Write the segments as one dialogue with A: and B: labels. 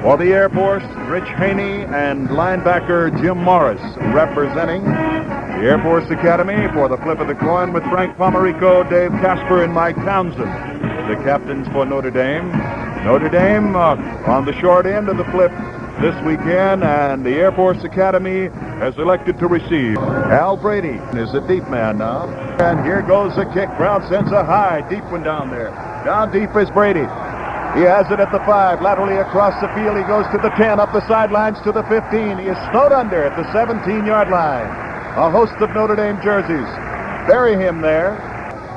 A: For the Air Force, Rich Haney and linebacker Jim Morris representing the Air Force Academy. For the flip of the coin with Frank Pomerico, Dave Casper, and Mike Townsend, the captains for Notre Dame. Notre Dame on the short end of the flip this weekend, and the Air Force Academy has elected to receive. Al Brady is a deep man now. And here goes the kick. Brown sends a high, deep one down there. Down deep is Brady. He has it at the 5, laterally across the field. He goes to the 10, up the sidelines to the 15. He is snowed under at the 17-yard line. A host of Notre Dame jerseys bury him there,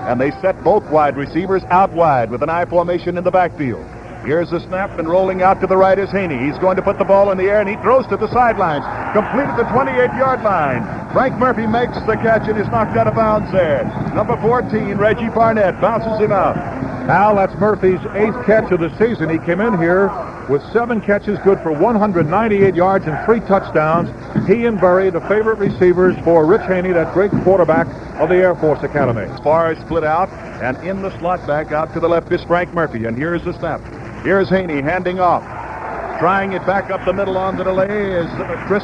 A: and they set both wide receivers out wide with an I formation in the backfield. Here's the snap, and rolling out to the right is Haney. He's going to put the ball in the air, and he throws to the sidelines. Complete at the 28-yard line. Frank Murphy makes the catch and is knocked out of bounds there. Number 14, Reggie Barnett, bounces him out.
B: Al, that's Murphy's 8th catch of the season. He came in here with 7 catches, good for 198 yards and 3 touchdowns. He and Berry, the favorite receivers for Rich Haney, that great quarterback of the Air Force Academy.
A: As far as split out, and in the slot back out to the left is Frank Murphy, and here's the snap. Here's Haney handing off. Trying it back up the middle on the delay is Chris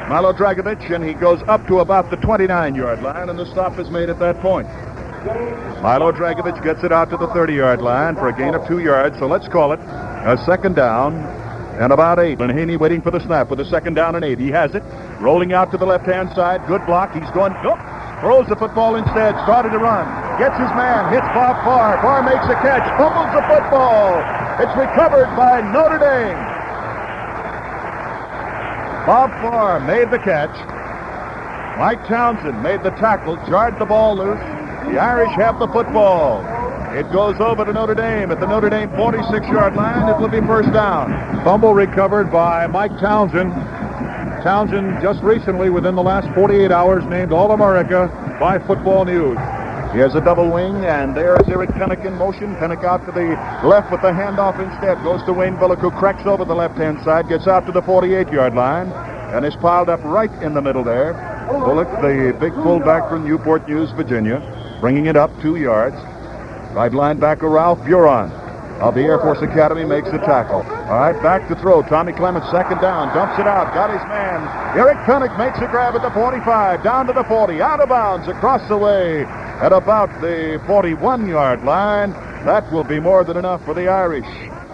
A: Milo Dragovich, and he goes up to about the 29-yard line, and the stop is made at that point. Milo Dragovich gets it out to the 30-yard line for a gain of 2 yards, so let's call it a second down and about 8. And Haney waiting for the snap with a second down and 8. He has it. Rolling out to the left-hand side. Good block. He's going, throws the football instead. Started to run. Gets his man. Hits Bob Farr. Farr makes a catch. Fumbles the football. It's recovered by Notre Dame. Bob Farr made the catch. Mike Townsend made the tackle. Jarred the ball loose. The Irish have the football. It goes over to Notre Dame at the Notre Dame 46-yard line. It will be first down.
B: Fumble recovered by Mike Townsend. Townsend just recently, within the last 48 hours, named All-America by Football News.
A: He has a double wing, and there's Eric Pennick in motion. Pennick out to the left with the handoff instead. Goes to Wayne Bullock, who cracks over the left-hand side, gets out to the 48-yard line, and is piled up right in the middle there. Bullock, the big fullback from Newport News, Virginia, bringing it up 2 yards. Right linebacker Ralph Buron of the Air Force Academy makes the tackle. All right, back to throw. Tommy Clements, second down, dumps it out, got his man. Eric Pennick makes a grab at the 45, down to the 40, out of bounds, across the way at about the 41-yard line. That will be more than enough for the Irish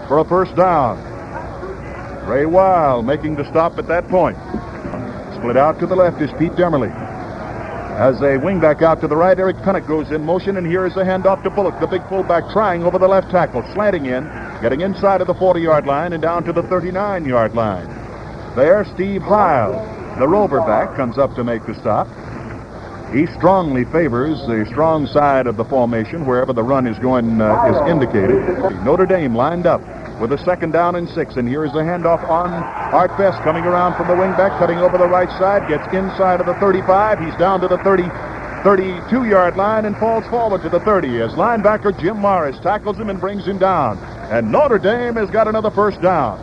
A: for a first down. Ray Weil making the stop at that point. Split out to the left is Pete Demerly. As a wingback out to the right, Eric Pennick goes in motion, and here is the handoff to Bullock, the big fullback, trying over the left tackle, slanting in, getting inside of the 40-yard line and down to the 39-yard line. There, Steve Heil, the rover back, comes up to make the stop. He strongly favors the strong side of the formation wherever the run is going is indicated. Notre Dame lined up with a second down and 6, and here is the handoff on Art Best coming around from the wingback, cutting over the right side, gets inside of the 35. He's down to the 32-yard line and falls forward to the 30 as linebacker Jim Morris tackles him and brings him down. And Notre Dame has got another first down.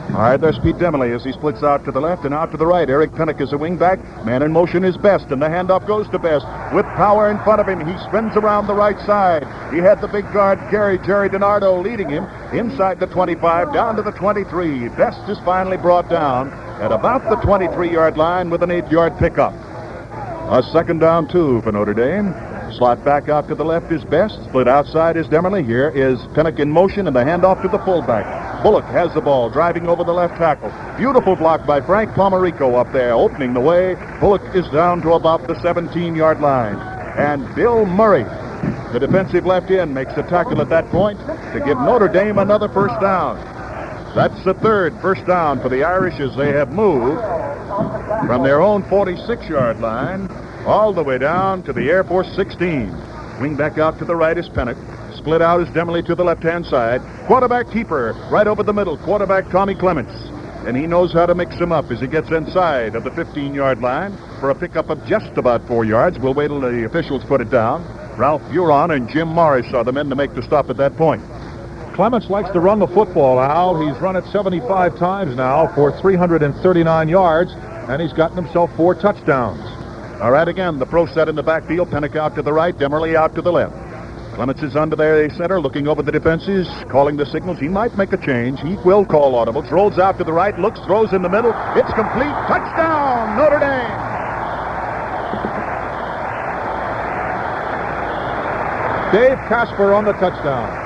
A: All right, there's Pete Demerly as he splits out to the left and out to the right. Eric Pennick is a wingback. Man in motion is Best, and the handoff goes to Best. With power in front of him, he spins around the right side. He had the big guard, Jerry DiNardo, leading him inside the 25, down to the 23. Best is finally brought down at about the 23-yard line with an 8-yard pickup. A second down, 2 for Notre Dame. Slot back out to the left is Best. Split outside is Demerly. Here is Pennick in motion, and the handoff to the fullback. Bullock has the ball, driving over the left tackle. Beautiful block by Frank Pomerico up there, opening the way. Bullock is down to about the 17-yard line. And Bill Murray, the defensive left end, makes the tackle at that point to give Notre Dame another first down. That's the third first down for the Irish as they have moved from their own 46-yard line all the way down to the Air Force 16. Wing back out to the right is Pennick. Split out is Demerly to the left-hand side. Quarterback keeper right over the middle. Quarterback Tommy Clements. And he knows how to mix him up as he gets inside of the 15-yard line for a pickup of just about 4 yards. We'll wait till the officials put it down. Ralph Buron and Jim Morris are the men to make the stop at that point.
B: Clements likes to run the football, Al. He's run it 75 times now for 339 yards, and he's gotten himself 4 touchdowns.
A: All right, again, the pro set in the backfield. Pennick out to the right, Demerly out to the left. Clements is under the center, looking over the defenses, calling the signals. He might make a change. He will call audibles. Rolls out to the right, looks, throws in the middle. It's complete. Touchdown, Notre Dame!
B: Dave Casper on the touchdown.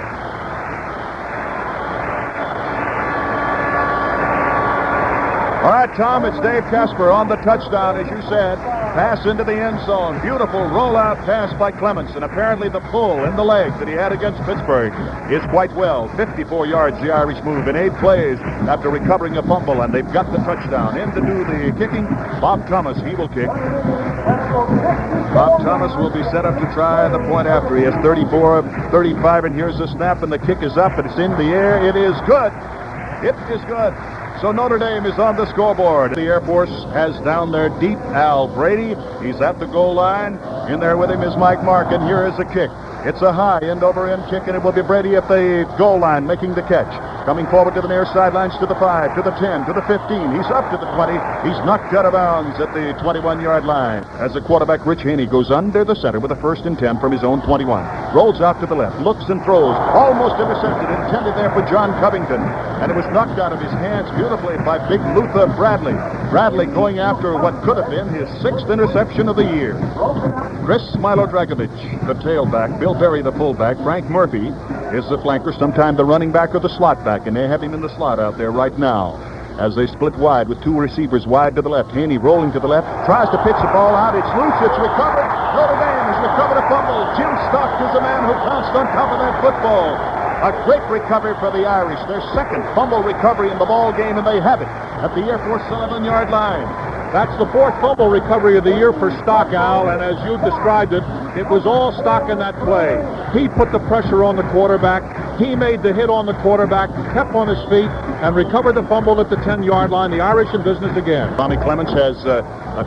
A: All right, Tom, it's Dave Casper on the touchdown, as you said. Pass into the end zone. Beautiful rollout pass by Clements, and apparently the pull in the leg that he had against Pittsburgh is quite well. 54 yards, the Irish move in 8 plays after recovering a fumble, and they've got the touchdown. In to do the kicking, Bob Thomas. He will kick. Bob Thomas will be set up to try the point after. He has 34 of 35, and here's the snap, and the kick is up, and it's in the air. It is good. It is good. So Notre Dame is on the scoreboard. The Air Force has down there deep Al Brady. He's at the goal line. In there with him is Mike Mark, and here is a kick. It's a high end-over-end kick, and it will be Brady at the goal line making the catch. Coming forward to the near sidelines to the 5, to the 10, to the 15. He's up to the 20. He's knocked out of bounds at the 21-yard line. As the quarterback, Rich Haney, goes under the center with a 1st and 10 from his own 21. Rolls out to the left, looks and throws. Almost intercepted, intended there for John Covington. And it was knocked out of his hands beautifully by Big Luther Bradley. Bradley going after what could have been his 6th interception of the year. Chris Milo-Dragovich, the tailback. Bill Berry, the fullback. Frank Murphy is the flanker, sometime the running back or the slot back, and they have him in the slot out there right now. As they split wide with 2 receivers wide to the left. Haney rolling to the left, tries to pitch the ball out. It's loose, it's recovered. Notre Dame has recovered a fumble. Jim Stock is the man who pounced on top of that football. A great recovery for the Irish. Their 2nd fumble recovery in the ball game, and they have it at the Air Force 11-yard line.
B: That's the 4th fumble recovery of the year for Stock, Al, and as you described it, it was all Stock in that play. He put the pressure on the quarterback. He made the hit on the quarterback, kept on his feet, and recovered the fumble at the 10-yard line. The Irish in business again.
A: Tommy Clements has a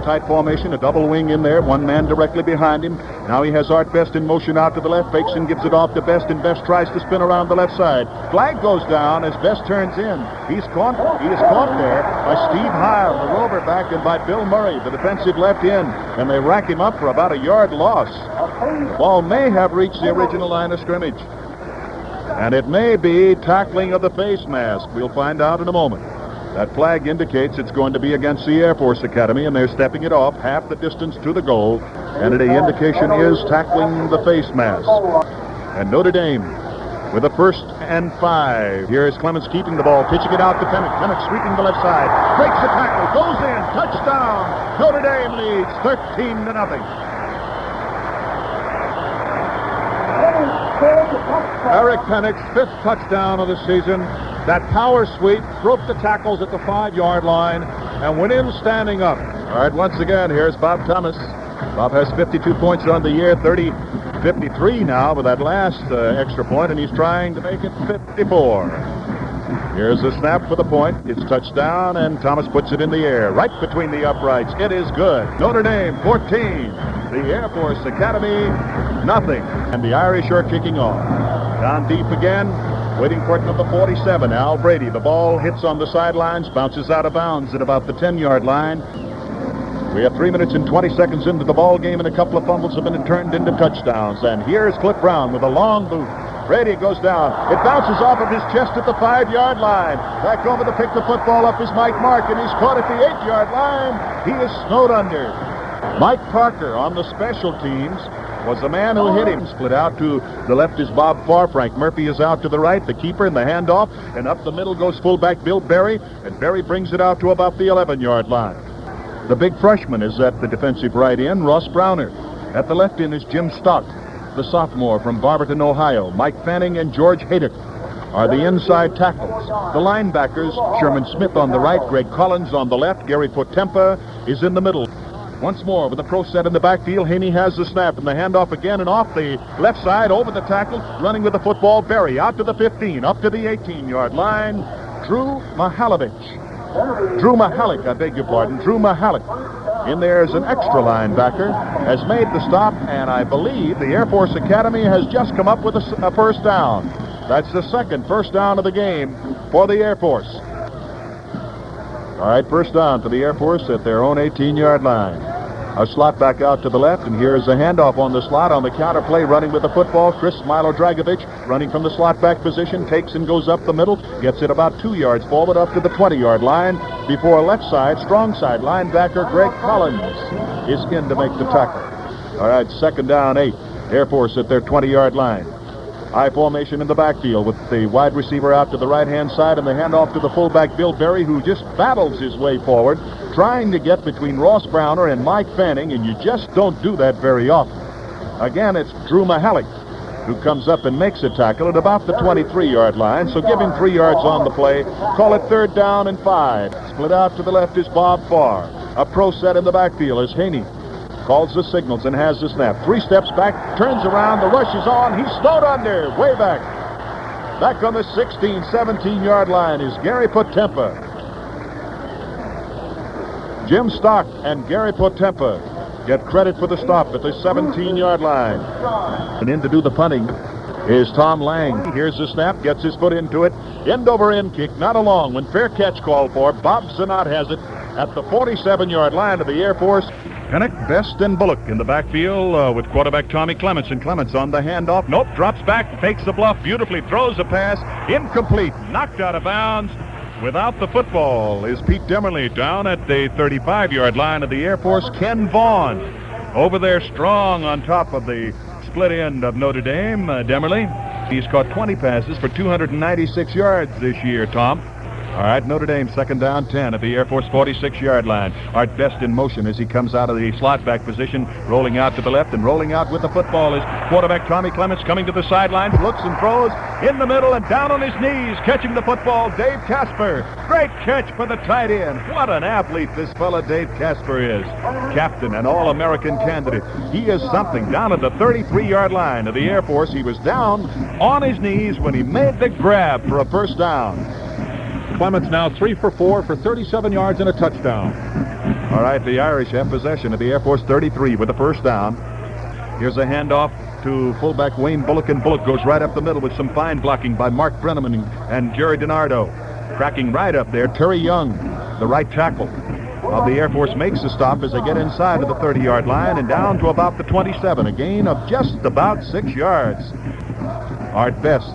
A: tight formation, a double wing in there, 1 man directly behind him. Now he has Art Best in motion out to the left, fakes and gives it off to Best, and Best tries to spin around the left side. Flag goes down as Best turns in. He is caught there by Steve Heil, the rover back, and by Bill Murray, the defensive left end, and they rack him up for about a yard loss. The ball may have reached the original line of scrimmage, and it may be tackling of the face mask. We'll find out in a moment. That flag indicates it's going to be against the Air Force Academy, and they're stepping it off half the distance to the goal, and the indication is tackling the face mask. And Notre Dame with a 1st and 5. Here is Clements keeping the ball, pitching it out to Pennock. Pennock sweeping the left side, breaks the tackle, goes in, touchdown! Notre Dame leads 13-0.
B: Eric Pennock's 5th touchdown of the season. That power sweep broke the tackles at the 5-yard line and went in standing up.
A: All right, once again, here's Bob Thomas. Bob has 52 points on the year, 53 now with that last extra point, and he's trying to make it 54. Here's the snap for the point. It's touchdown, and Thomas puts it in the air, right between the uprights. It is good. Notre Dame, 14. The Air Force Academy, nothing. And the Irish are kicking off. Down deep again, waiting for it, number 47, Al Brady. The ball hits on the sidelines, bounces out of bounds at about the 10-yard line. We have 3 minutes and 20 seconds into the ball game, and a couple of fumbles have been turned into touchdowns. And here's Cliff Brown with a long boot. Brady goes down. It bounces off of his chest at the 5-yard line. Back over to pick the football up is Mike Mark, and he's caught at the 8-yard line. He is snowed under. Mike Parker on the special teams was the man who hit him. Split out to the left is Bob Farr. Frank Murphy is out to the right. The keeper and the handoff. And up the middle goes fullback Bill Berry. And Berry brings it out to about the 11-yard line. The big freshman is at the defensive right end, Ross Browner. At the left end is Jim Stock, the sophomore from Barberton, Ohio. Mike Fanning and George Haydock are the inside tackles. The linebackers, Sherman Smith on the right, Greg Collins on the left. Gary Potempa is in the middle. Once more with the pro set in the backfield, Haney has the snap and the handoff again, and off the left side over the tackle, running with the football, Berry out to the 15, up to the 18-yard line. Drew Mahalik, I beg your pardon. Drew Mahalik. In there is an extra linebacker, has made the stop, and I believe the Air Force Academy has just come up with a first down. That's the second first down of the game for the Air Force. All right, first down for the Air Force at their own 18-yard line. A slot back out to the left, and here's a handoff on the slot on the counter play, running with the football. Chris Milo Dragovich running from the slot back position, takes and goes up the middle, gets it about 2 yards forward up to the 20-yard line before left side, strong side linebacker Greg Collins is in to make the tackle. All right, 2nd down, 8. Air Force at their 20-yard line. High formation in the backfield with the wide receiver out to the right-hand side and the handoff to the fullback Bill Berry, who just battles his way forward, trying to get between Ross Browner and Mike Fanning, and you just don't do that very often. Again, it's Drew Mahalik who comes up and makes a tackle at about the 23-yard line, so give him 3 yards on the play. Call it 3rd down and 5. Split out to the left is Bob Farr. A pro set in the backfield is Haney. Calls the signals and has the snap. 3 steps back, turns around, the rush is on. He's slowed under, way back. Back on the 16, 17-yard line is Gary Potempa. Jim Stock and Gary Potempa get credit for the stop at the 17-yard line. And in to do the punting is Tom Lang. Here's the snap, gets his foot into it. End over end kick, not a long one. Fair catch called for. Bob Zanot has it at the 47-yard line of the Air Force. Pennock, Best, and Bullock in the backfield with quarterback Tommy Clements. And Clements on the handoff. Nope, drops back, fakes the bluff, beautifully throws a pass. Incomplete, knocked out of bounds. Without the football is Pete Demerly down at the 35-yard line of the Air Force. Ken Vaughn over there strong on top of the split end of Notre Dame. Demerly, he's caught 20 passes for 296 yards this year, Tom. All right, Notre Dame 2nd down 10 at the Air Force 46-yard line. Art Best in motion as he comes out of the slot back position, rolling out to the left and rolling out with the football is quarterback Tommy Clements coming to the sidelines, looks and throws in the middle and down on his knees, catching the football, Dave Casper. Great catch for the tight end. What an athlete this fella Dave Casper is. Captain and All-American candidate. He is something. Down at the 33-yard line of the Air Force, he was down on his knees when he made the grab for a 1st down.
B: Clements now 3 for 4 for 37 yards and a touchdown.
A: All right, the Irish have possession of the Air Force 33 with the 1st down. Here's a handoff to fullback Wayne Bullock, and Bullock goes right up the middle with some fine blocking by Mark Brenneman and Jerry DiNardo. Cracking right up there, Terry Young, the right tackle of the Air Force, makes a stop as they get inside of the 30-yard line and down to about the 27, a gain of just about 6 yards. Art Best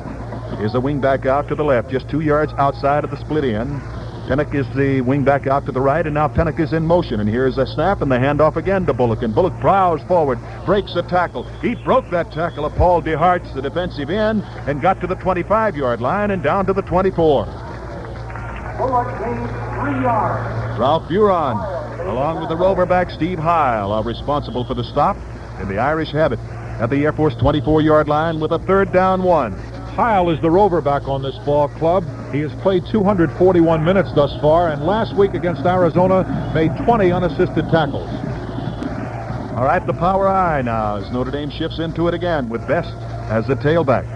A: is the wing back out to the left, just 2 yards outside of the split end. Pennock is the wing back out to the right, and now Pennock is in motion. And here's a snap and the handoff again to Bullock. And Bullock plows forward, breaks a tackle. He broke that tackle of Paul DeHart's, the defensive end, and got to the 25-yard line and down to the 24.
C: Bullock gained 3 yards.
A: Ralph Buron, along with the rover back Steve Heil, are responsible for the stop. And the Irish have it at the Air Force 24-yard line with a 3rd down 1.
B: Heil is the rover back on this ball club. He has played 241 minutes thus far, and last week against Arizona made 20 unassisted tackles.
A: All right, the power eye now as Notre Dame shifts into it again with Best as the tailback.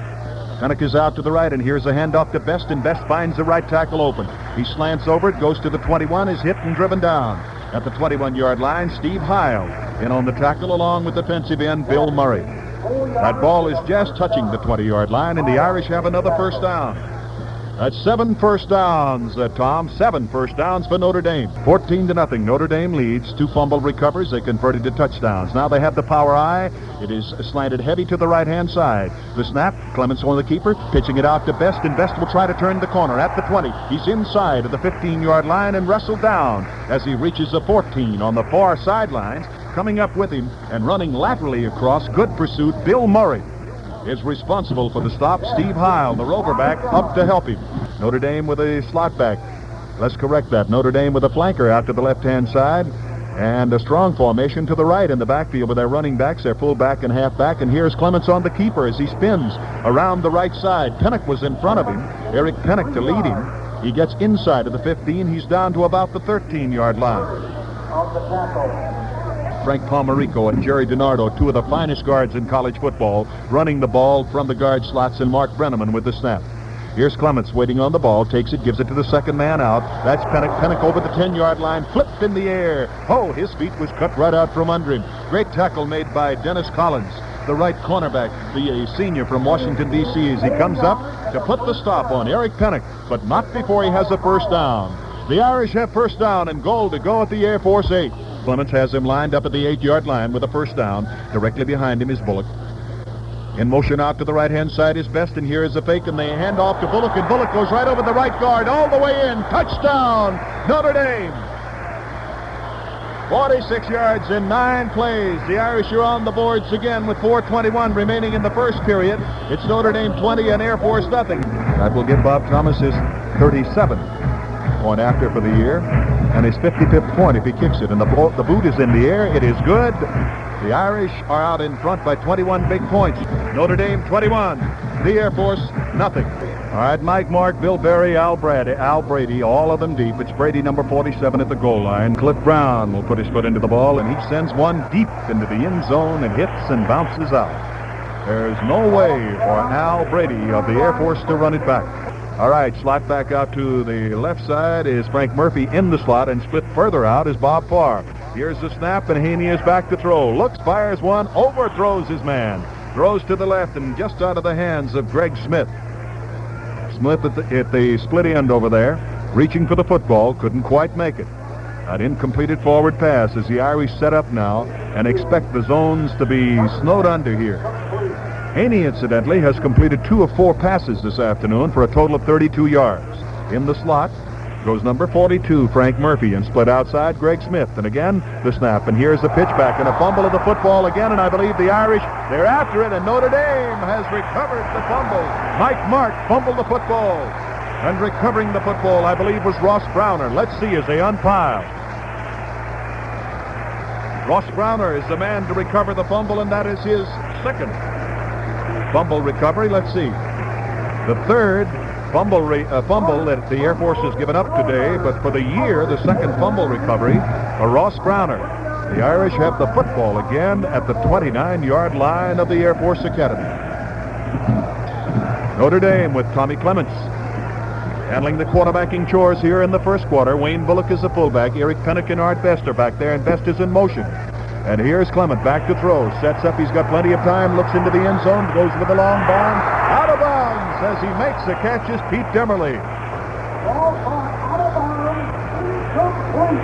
A: Pennock is out to the right, and here's a handoff to Best, and Best finds the right tackle open. He slants over it, goes to the 21, is hit and driven down. At the 21-yard line, Steve Heil in on the tackle along with defensive end Bill Murray. That ball is just touching the 20-yard line, and the Irish have another 1st down. That's 7 first downs, Tom. 7 first downs for Notre Dame. 14-0. Notre Dame leads. 2 fumble recovers. They converted to touchdowns. Now they have the power eye. It is slanted heavy to the right-hand side. The snap. Clements on the keeper, pitching it out to Best, and Best will try to turn the corner at the 20. He's inside of the 15-yard line and wrestled down as he reaches the 14 on the far sidelines. Coming up with him and running laterally across, good pursuit, Bill Murray is responsible for the stop. Steve Heil, the rover back, up to help him. Notre Dame with a slot back. Let's correct that. Notre Dame with a flanker out to the left-hand side, and a strong formation to the right in the backfield with their running backs, their fullback and halfback. And here's Clements on the keeper as he spins around the right side. Pennock was in front of him. Eric Pennock to lead him. He gets inside of the 15. He's down to about the 13-yard line.
C: Of the tackle.
A: Frank Palmerico and Jerry DiNardo, 2 of the finest guards in college football, running the ball from the guard slots, and Mark Brenneman with the snap. Here's Clements waiting on the ball, takes it, gives it to the 2nd man out. That's Pennock. Pennock over the 10-yard line, flipped in the air. Oh, his feet was cut right out from under him. Great tackle made by Dennis Collins, the right cornerback, the senior from Washington, D.C., as he comes up to put the stop on Eric Pennock, but not before he has a 1st down. The Irish have 1st down and goal to go at the Air Force 8. Clements has him lined up at the 8-yard line with a first down. Directly behind him is Bullock. In motion out to the right-hand side is Best, and here is the fake, and they hand off to Bullock, and Bullock goes right over the right guard all the way in. Touchdown, Notre Dame. 46 yards in 9 plays. The Irish are on the boards again with 4:21 remaining in the first period. It's Notre Dame 20 and Air Force nothing. That will give Bob Thomas his 37th point after for the year, and his 55th point if he kicks it. And the boot is in the air. It is good. The Irish are out in front by 21 big points. Notre Dame 21, the Air Force nothing. All right, Mike, Mark, Bill Berry, Al Brady, all of them deep. It's Brady, number 47, at the goal line. Cliff Brown will put his foot into the ball, and he sends one deep into the end zone and hits and bounces out. There's no way for Al Brady of the Air Force to run it back. All right, slot back out to the left side is Frank Murphy in the slot, and split further out is Bob Farr. Here's the snap, and Haney is back to throw. Looks, fires one, overthrows his man. Throws to the left and just out of the hands of Greg Smith. Smith at the split end over there, reaching for the football, couldn't quite make it. An incompleted forward pass as the Irish set up now and expect the zones to be snowed under here. Haney, incidentally, has completed 2 of 4 passes this afternoon for a total of 32 yards. In the slot goes number 42, Frank Murphy, and split outside, Greg Smith. And again, the snap, and here's the pitch back, and a fumble of the football again, and I believe the Irish, they're after it, and Notre Dame has recovered the fumble. Mike Mark fumbled the football, and recovering the football, I believe, was Ross Browner. Let's see as they unpile. Ross Browner is the man to recover the fumble, and that is his second fumble recovery. Let's see. The third fumble that the Air Force has given up today, but for the year, the second fumble recovery for Ross Browner. The Irish have the football again at the 29-yard line of the Air Force Academy. Notre Dame with Tommy Clements handling the quarterbacking chores here in the first quarter. Wayne Bullock is the fullback. Eric Pennick and Art Best are back there, and Best is in motion. And here's Clement back to throw. Sets up. He's got plenty of time. Looks into the end zone. Goes with the long bomb. Out of bounds as he makes the catch is Pete Demerly.
C: Ball out of bounds. Complete.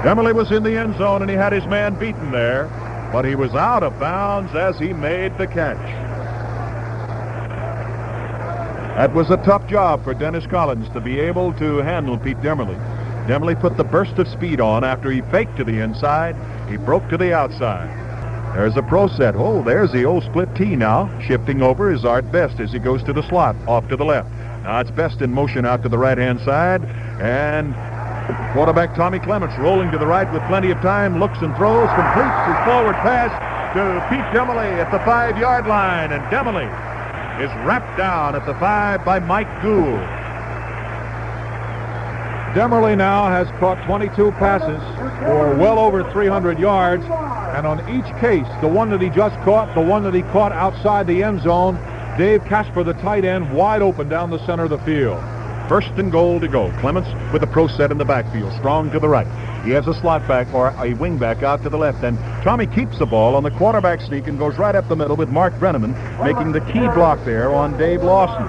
A: Demerly was in the end zone, and he had his man beaten there. But he was out of bounds as he made the catch. That was a tough job for Dennis Collins to be able to handle Pete Demerly. Demerly put the burst of speed on after he faked to the inside. He broke to the outside. There's a pro set. Oh, there's the old split T now. Shifting over is Art Best as he goes to the slot, off to the left. Now it's Best in motion out to the right-hand side. And quarterback Tommy Clements rolling to the right with plenty of time. Looks and throws. Completes his forward pass to Pete Demerly at the 5-yard line. And Demerly is wrapped down at the 5 by Mike Gould.
B: Demerly now has caught 22 passes for well over 300 yards, and on each case, the one that he just caught, the one that he caught outside the end zone, Dave Casper, the tight end, wide open down the center of the field.
A: First and goal to go. Clements with the pro set in the backfield, strong to the right. He has a slot back or a wing back out to the left, and Tommy keeps the ball on the quarterback sneak and goes right up the middle with Mark Brenneman making the key block there on Dave Lawson.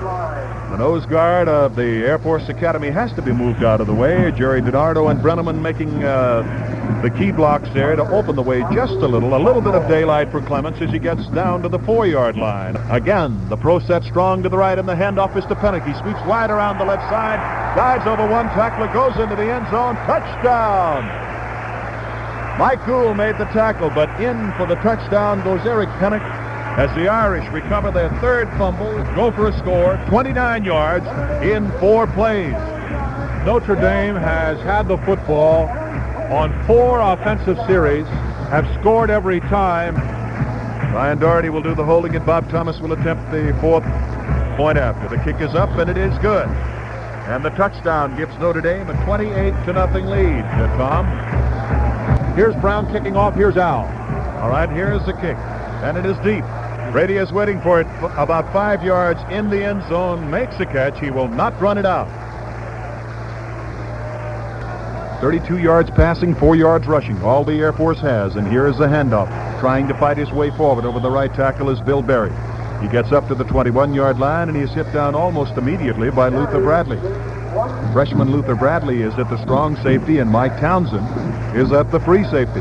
A: The nose guard of the Air Force Academy has to be moved out of the way. Jerry DiNardo and Brenneman making the key blocks there to open the way just a little bit of daylight for Clements as he gets down to the 4-yard line. Again, the pro set strong to the right, and the handoff is to Pennick. He sweeps wide around the left side, dives over one tackler, goes into the end zone, touchdown! Mike Gould made the tackle, but in for the touchdown goes Eric Pennick as the Irish recover their third fumble, go for a score, 29 yards in 4 plays.
B: Notre Dame has had the football on 4 offensive series, have scored every time.
A: Ryan Doherty will do the holding, and Bob Thomas will attempt the 4th point after. The kick is up, and it is good. And the touchdown gives Notre Dame a 28-0 lead. Tom?
B: Here's Brown kicking off. Here's Al.
A: All right, here's the kick, and it is deep. Brady is waiting for it about 5 yards in the end zone, makes the catch. He will not run it out. 32 yards passing, 4 yards rushing, all the Air Force has. And here is the handoff. Trying to fight his way forward over the right tackle is Bill Berry. He gets up to the 21-yard line, and he is hit down almost immediately by Luther Bradley. Freshman Luther Bradley is at the strong safety, and Mike Townsend is at the free safety.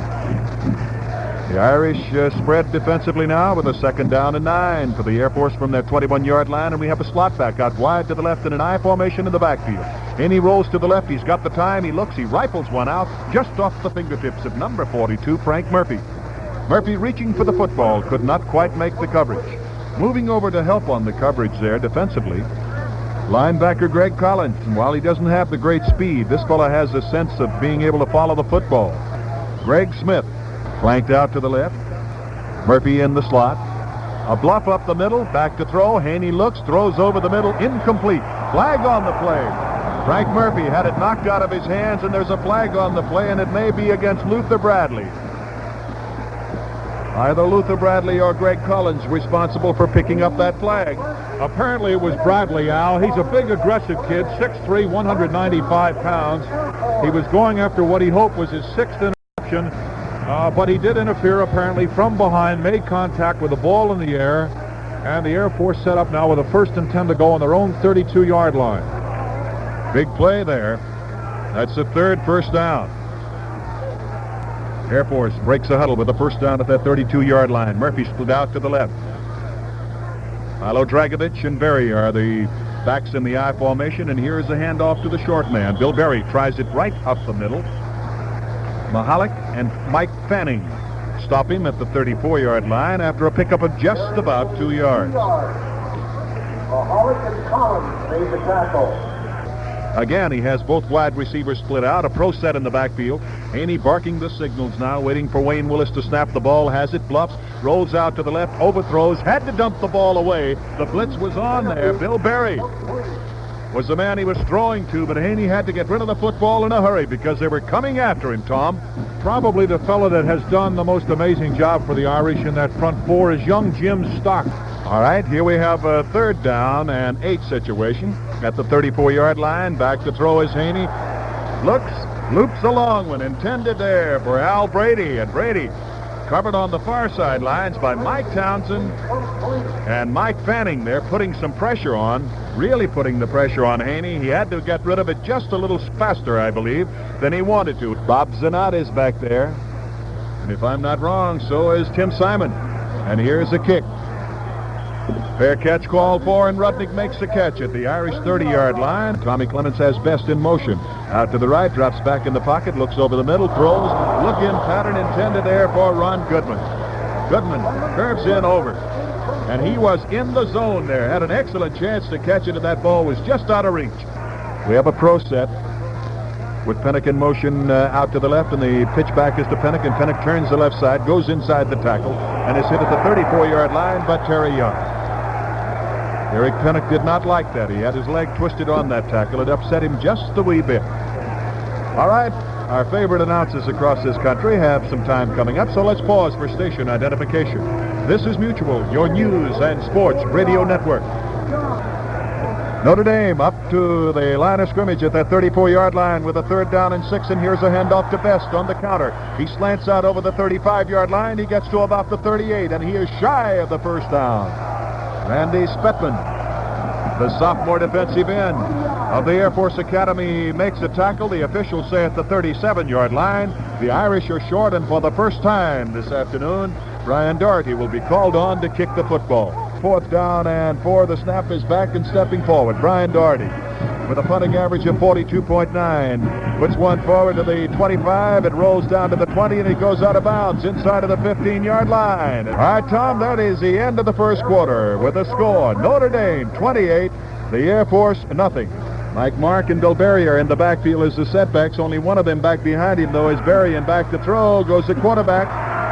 A: The Irish spread defensively now with a 2nd down and 9 for the Air Force from their 21-yard line, and we have a slot back out wide to the left in an I formation in the backfield. Haney rolls to the left. He's got the time. He looks. He rifles one out just off the fingertips of number 42, Frank Murphy. Murphy, reaching for the football, could not quite make the coverage. Moving over to help on the coverage there defensively, linebacker Greg Collins. And while he doesn't have the great speed, this fellow has a sense of being able to follow the football. Greg Smith flanked out to the left. Murphy in the slot. A bluff up the middle, back to throw. Haney looks, throws over the middle, incomplete. Flag on the play. Frank Murphy had it knocked out of his hands, and there's a flag on the play, and it may be against Luther Bradley. Either Luther Bradley or Greg Collins responsible for picking up that flag.
B: Apparently it was Bradley, Al. He's a big, aggressive kid, 6'3", 195 pounds. He was going after what he hoped was his 6th interception, but he did interfere apparently from behind, made contact with the ball in the air, and the Air Force set up now with a 1st and 10 to go on their own 32-yard line.
A: Big play there. That's the 3rd first down. Air Force breaks the huddle with a 1st down at that 32-yard line. Murphy split out to the left. Milo Dragovich and Berry are the backs in the I formation, and here's a handoff to the short man. Bill Berry tries it right up the middle. Mahalik and Mike Fanning stop him at the 34-yard line after a pickup of just about 2 yards.
C: Mahalik and Collins made the tackle.
A: Again, he has both wide receivers split out. A pro set in the backfield. Haney barking the signals now, waiting for Wayne Willis to snap the ball. Has it, bluffs, rolls out to the left, overthrows, had to dump the ball away. The blitz was on there. Bill Berry was the man he was throwing to, but Haney had to get rid of the football in a hurry because they were coming after him, Tom.
B: Probably the fellow that has done the most amazing job for the Irish in that front four is young Jim Stock.
A: All right, here we have a 3rd down and 8 situation at the 34-yard line. Back to throw is Haney. Looks, loops a long one intended there for Al Brady. And Brady covered on the far sidelines by Mike Townsend and Mike Fanning there, putting some pressure on, really putting the pressure on Haney. He had to get rid of it just a little faster, I believe, than he wanted to. Bob Zanat is back there. And if I'm not wrong, so is Tim Simon. And here's a kick. Fair catch called for, and Rudnick makes the catch at the Irish 30-yard line. Tommy Clements has Best in motion. Out to the right, drops back in the pocket, looks over the middle, throws. Look-in pattern intended there for Ron Goodman. Goodman curves in over. And he was in the zone there. Had an excellent chance to catch it, and that ball was just out of reach. We have a pro set with Pennick in motion out to the left, and the pitch back is to Pennick, and Pennick turns the left side, goes inside the tackle, and is hit at the 34-yard line by Terry Young. Eric Pennick did not like that. He had his leg twisted on that tackle. It upset him just a wee bit. All right, our favorite announcers across this country have some time coming up, so let's pause for station identification. This is Mutual, your news and sports radio network. Notre Dame up to the line of scrimmage at that 34-yard line with a 3rd down and 6, and here's a handoff to Best on the counter. He slants out over the 35-yard line. He gets to about the 38, and he is shy of the 1st down. Randy Spetman, the sophomore defensive end of the Air Force Academy, makes a tackle. The officials say at the 37-yard line. The Irish are short, and for the first time this afternoon, Brian Doherty will be called on to kick the football. 4th down and 4. The snap is back and stepping forward. Brian Doherty with a punting average of 42.9. Puts one forward to the 25. It rolls down to the 20, and it goes out of bounds inside of the 15-yard line. All right, Tom, that is the end of the first quarter with a score. Notre Dame 28, the Air Force nothing. Mike Mark and Bill Berry are in the backfield as the setbacks. Only one of them back behind him, though, is Berry, and back to throw goes the quarterback.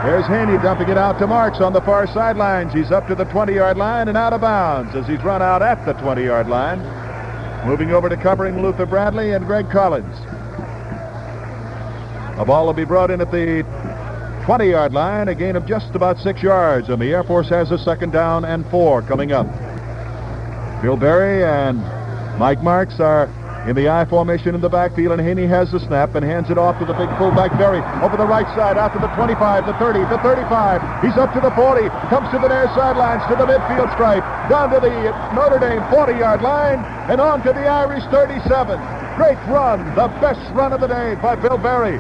A: There's Haney dumping it out to Marks on the far sidelines. He's up to the 20-yard line and out of bounds as he's run out at the 20-yard line. Moving over to covering Luther Bradley and Greg Collins. A ball will be brought in at the 20-yard line, a gain of just about 6 yards, and the Air Force has a 2nd down and 4 coming up. Bill Berry and Mike Marks are in the I formation in the backfield, and Haney has the snap and hands it off to the big fullback Berry. Over the right side, out to the 25, the 30, the 35. He's up to the 40, comes to the near sidelines, to the midfield stripe, down to the Notre Dame 40-yard line, and on to the Irish 37. Great run, the best run of the day by Bill Berry.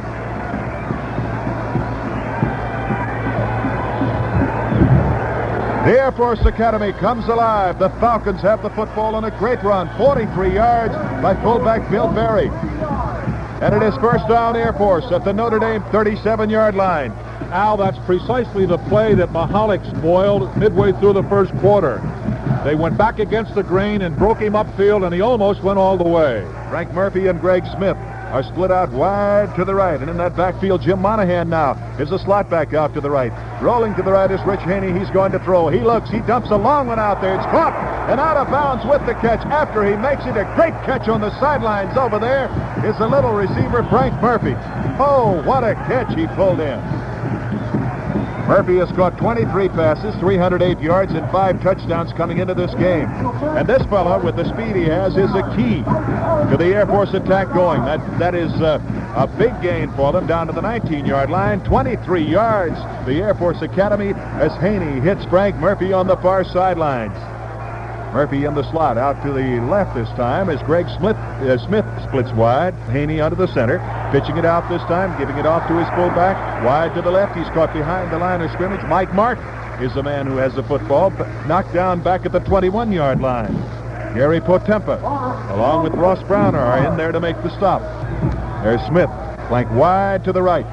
A: The Air Force Academy comes alive. The Falcons have the football on a great run. 43 yards by fullback Bill Berry. And it is first down Air Force at the Notre Dame 37-yard line.
B: Al, that's precisely the play that Mahalik spoiled midway through the first quarter. They went back against the grain and broke him upfield, and he almost went all the way.
A: Frank Murphy and Greg Smith are split out wide to the right. And in that backfield, Jim Monahan now is a slot back out to the right. Rolling to the right is Rich Haney. He's going to throw. He looks. He dumps a long one out there. It's caught and out of bounds with the catch. After he makes it, a great catch on the sidelines over there is the little receiver, Frank Murphy. Oh, what a catch he pulled in. Murphy has caught 23 passes, 308 yards, and 5 touchdowns coming into this game. And this fella, with the speed he has, is a key to the Air Force attack going. That is a big gain for them down to the 19-yard line, 23 yards. The Air Force Academy as Haney hits Frank Murphy on the far sidelines. Murphy in the slot out to the left this time as Greg Smith splits wide. Haney under the center, pitching it out this time, giving it off to his fullback. Wide to the left. He's caught behind the line of scrimmage. Mike Mark is the man who has the football, knocked down back at the 21-yard line. Gary Potempa, along with Ross Browner, are in there to make the stop. There's Smith, flank wide to the right.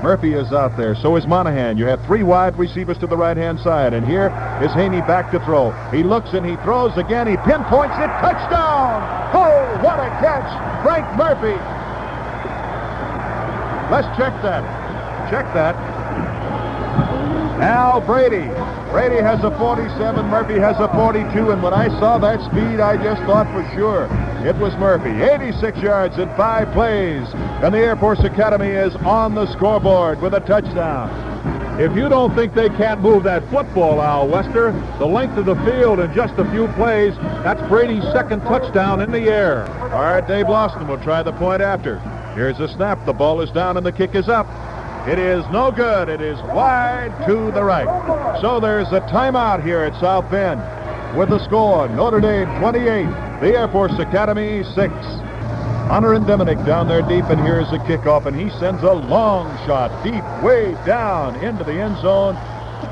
A: Murphy is out there. So is Monahan. You have 3 wide receivers to the right-hand side. And here is Haney back to throw. He looks and he throws again. He pinpoints it. Touchdown! Oh, what a catch! Frank Murphy. Let's check that. Check that. Al Brady. Brady has a 47. Murphy has a 42. And when I saw that speed, I just thought for sure it was Murphy. 86 yards in 5 plays. And the Air Force Academy is on the scoreboard with a touchdown.
B: If you don't think they can't move that football, Al Wester, the length of the field in just a few plays, that's Brady's second touchdown in the air.
A: All right, Dave Lawson will try the point after. Here's a snap. The ball is down and the kick is up. It is no good. It is wide to the right. So there's a timeout here at South Bend with the score, Notre Dame 28, the Air Force Academy 6. Hunter and Diminick down there deep, and here's a kickoff, and he sends a long shot deep, way down into the end zone.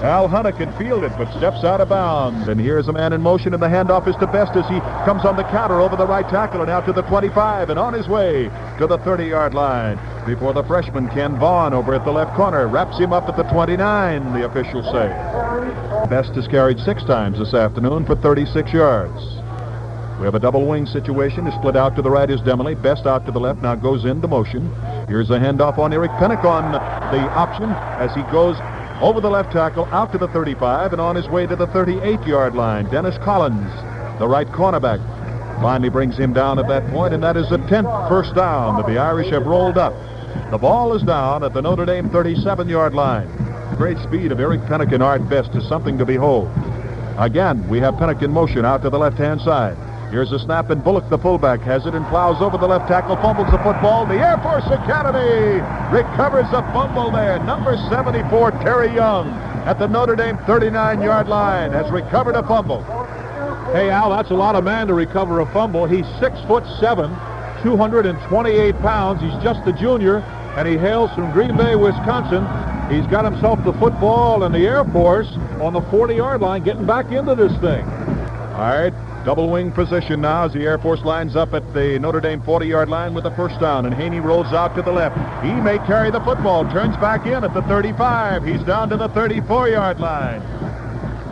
A: Al Hunter can field it, but steps out of bounds. And here's a man in motion, and the handoff is to Best as he comes on the counter over the right tackle and out to the 25 and on his way to the 30-yard line before the freshman Ken Vaughn over at the left corner wraps him up at the 29, the officials say. Best has carried 6 times this afternoon for 36 yards. We have a double wing situation. Is split out to the right is Demily. Best out to the left now goes into motion. Here's a handoff on Eric Pennick on the option as he goes over the left tackle out to the 35 and on his way to the 38-yard line. Dennis Collins, the right cornerback, finally brings him down at that point, and that is the 10th first down that the Irish have rolled up. The ball is down at the Notre Dame 37-yard line. Great speed of Eric Pennick and Art Best is something to behold. Again, we have Pennick in motion out to the left-hand side. Here's a snap, and Bullock, the fullback, has it and plows over the left tackle, fumbles the football. The Air Force Academy recovers a fumble there. Number 74, Terry Young, at the Notre Dame 39-yard line, has recovered a fumble.
B: Hey, Al, that's a lot of man to recover a fumble. He's 6'7", 228 pounds. He's just a junior, and he hails from Green Bay, Wisconsin. He's got himself the football and the Air Force on the 40-yard line, getting back into this thing.
A: All right. Double wing position now as the Air Force lines up at the Notre Dame 40-yard line with a first down, and Haney rolls out to the left. He may carry the football, turns back in at the 35. He's down to the 34-yard line.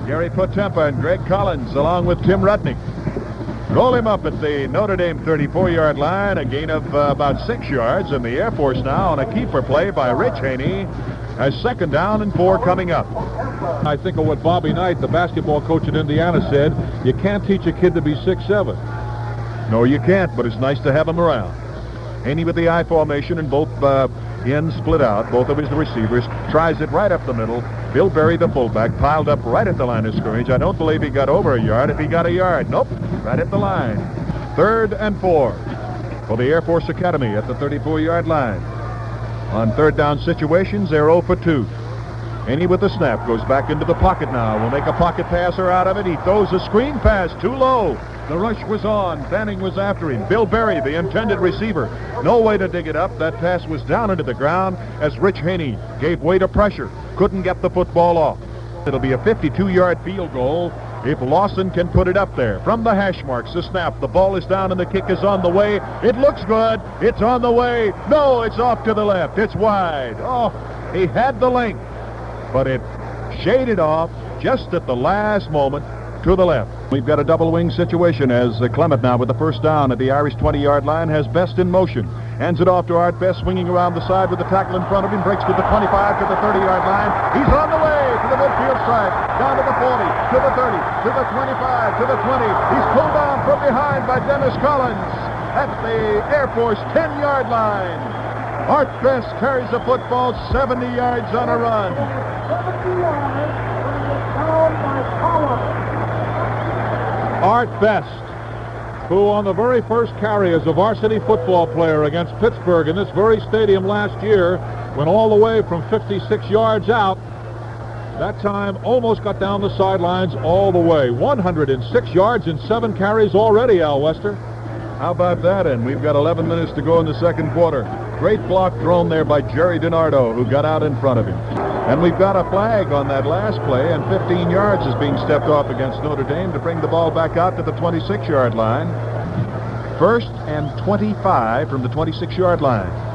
A: Gary Potempa and Greg Collins along with Tim Rudnick roll him up at the Notre Dame 34-yard line, a gain of about 6 yards, and the Air Force now on a keeper play by Rich Haney has 2nd down and 4 coming up.
B: I think of what Bobby Knight, the basketball coach at Indiana, said. You can't teach a kid to be 6'7".
A: No, you can't, but it's nice to have him around. Haney with the I formation and both ends split out, both of his receivers, tries it right up the middle. Bill Berry, the fullback, piled up right at the line of scrimmage. I don't believe he got over a yard. If he got a yard, nope, right at the line. 3rd and 4 for the Air Force Academy at the 34-yard line. On third down situations, they're 0 for 2. Haney with the snap goes back into the pocket now. Will make a pocket passer out of it. He throws a screen pass too low. The rush was on. Fanning was after him. Bill Berry, the intended receiver. No way to dig it up. That pass was down into the ground as Rich Haney gave way to pressure. Couldn't get the football off. It'll be a 52-yard field goal if Lawson can put it up there. From the hash marks, the snap. The ball is down and the kick is on the way. It looks good. It's on the way. No, it's off to the left. It's wide. Oh, he had the length, but it shaded off just at the last moment to the left. We've got a double wing situation as Clement now with the first down at the Irish 20-yard line has Best in motion. Hands it off to Art Best, swinging around the side with the tackle in front of him. Breaks to the 25, to the 30-yard line. He's on the way to the midfield stripe. Down to the 40, to the 30, to the 25, to the 20. He's pulled down from behind by Dennis Collins at the Air Force 10-yard line. Art Best carries the football 70 yards on a run.
C: 70 yards, down by Collins.
B: Art Best, who on the very first carry as a varsity football player against Pittsburgh in this very stadium last year, went all the way from 56 yards out. That time almost got down the sidelines all the way. 106 yards and 7 carries already, Al Wester.
A: How about that? And we've got 11 minutes to go in the second quarter. Great block thrown there by Jerry DiNardo, who got out in front of him. And we've got a flag on that last play, and 15 yards is being stepped off against Notre Dame to bring the ball back out to the 26-yard line. 1st and 25 from the 26-yard line.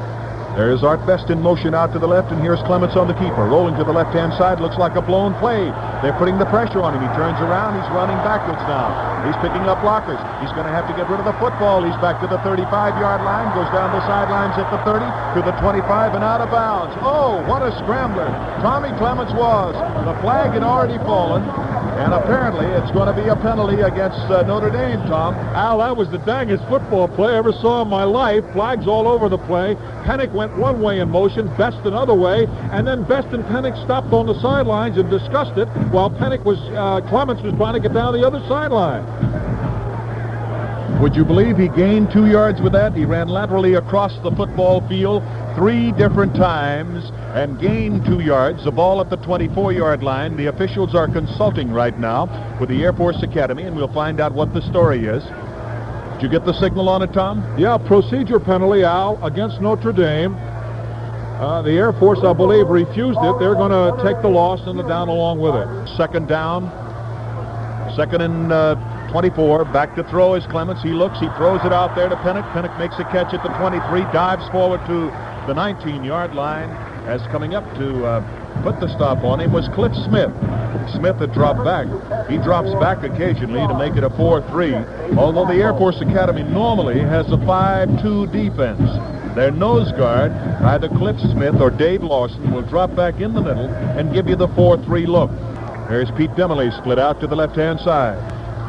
A: There's Art Best in motion out to the left, and here's Clements on the keeper. Rolling to the left-hand side, looks like a blown play. They're putting the pressure on him. He turns around, he's running backwards now. He's picking up blockers. He's going to have to get rid of the football. He's back to the 35-yard line, goes down the sidelines at the 30, to the 25, and out of bounds. Oh, what a scrambler Tommy Clements was. The flag had already fallen, and apparently it's going to be a penalty against Notre Dame, Tom.
B: Al, that was the dangest football play I ever saw in my life. Flags all over the play. Pennick went one way in motion, Best another way, and then Best and Pennick stopped on the sidelines and discussed it while Clements was trying to get down the other sideline.
A: Would you believe he gained 2 yards with that? He ran laterally across the football field 3 different times and gained 2 yards. The ball at the 24-yard line. The officials are consulting right now with the Air Force Academy, and we'll find out what the story is. Did you get the signal on it, Tom?
B: Yeah, procedure penalty, Al, against Notre Dame. The Air Force, I believe, refused it. They're going to take the loss and the down along with it.
A: Second down. 2nd and 24. Back to throw is Clements. He looks. He throws it out there to Pennick. Pennick makes a catch at the 23. Dives forward to the 19-yard line. As coming up to put the stop on him was Cliff Smith. Smith had dropped back. He drops back occasionally to make it a 4-3. Although the Air Force Academy normally has a 5-2 defense. Their nose guard, either Cliff Smith or Dave Lawson, will drop back in the middle and give you the 4-3 look. There's Pete Demily split out to the left-hand side.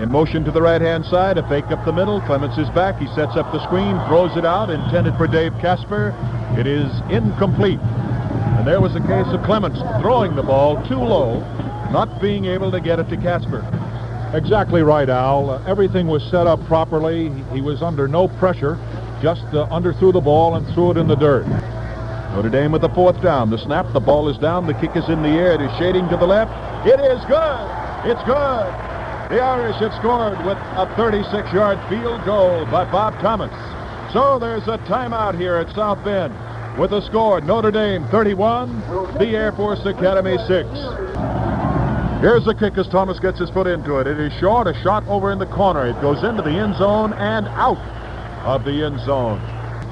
A: In motion to the right-hand side, a fake up the middle. Clements is back. He sets up the screen, throws it out, intended for Dave Casper. It is incomplete. And there was a case of Clements throwing the ball too low, not being able to get it to Casper.
B: Exactly right, Al. Everything was set up properly. He was under no pressure, just underthrew the ball and threw it in the dirt.
A: Notre Dame with the 4th down. The snap, the ball is down, the kick is in the air. It is shading to the left. It is good. It's good. The Irish have scored with a 36-yard field goal by Bob Thomas. So there's a timeout here at South Bend with the score, Notre Dame 31, the Air Force Academy 6. Here's the kick as Thomas gets his foot into it. It is short, a shot over in the corner. It goes into the end zone and out of the end zone.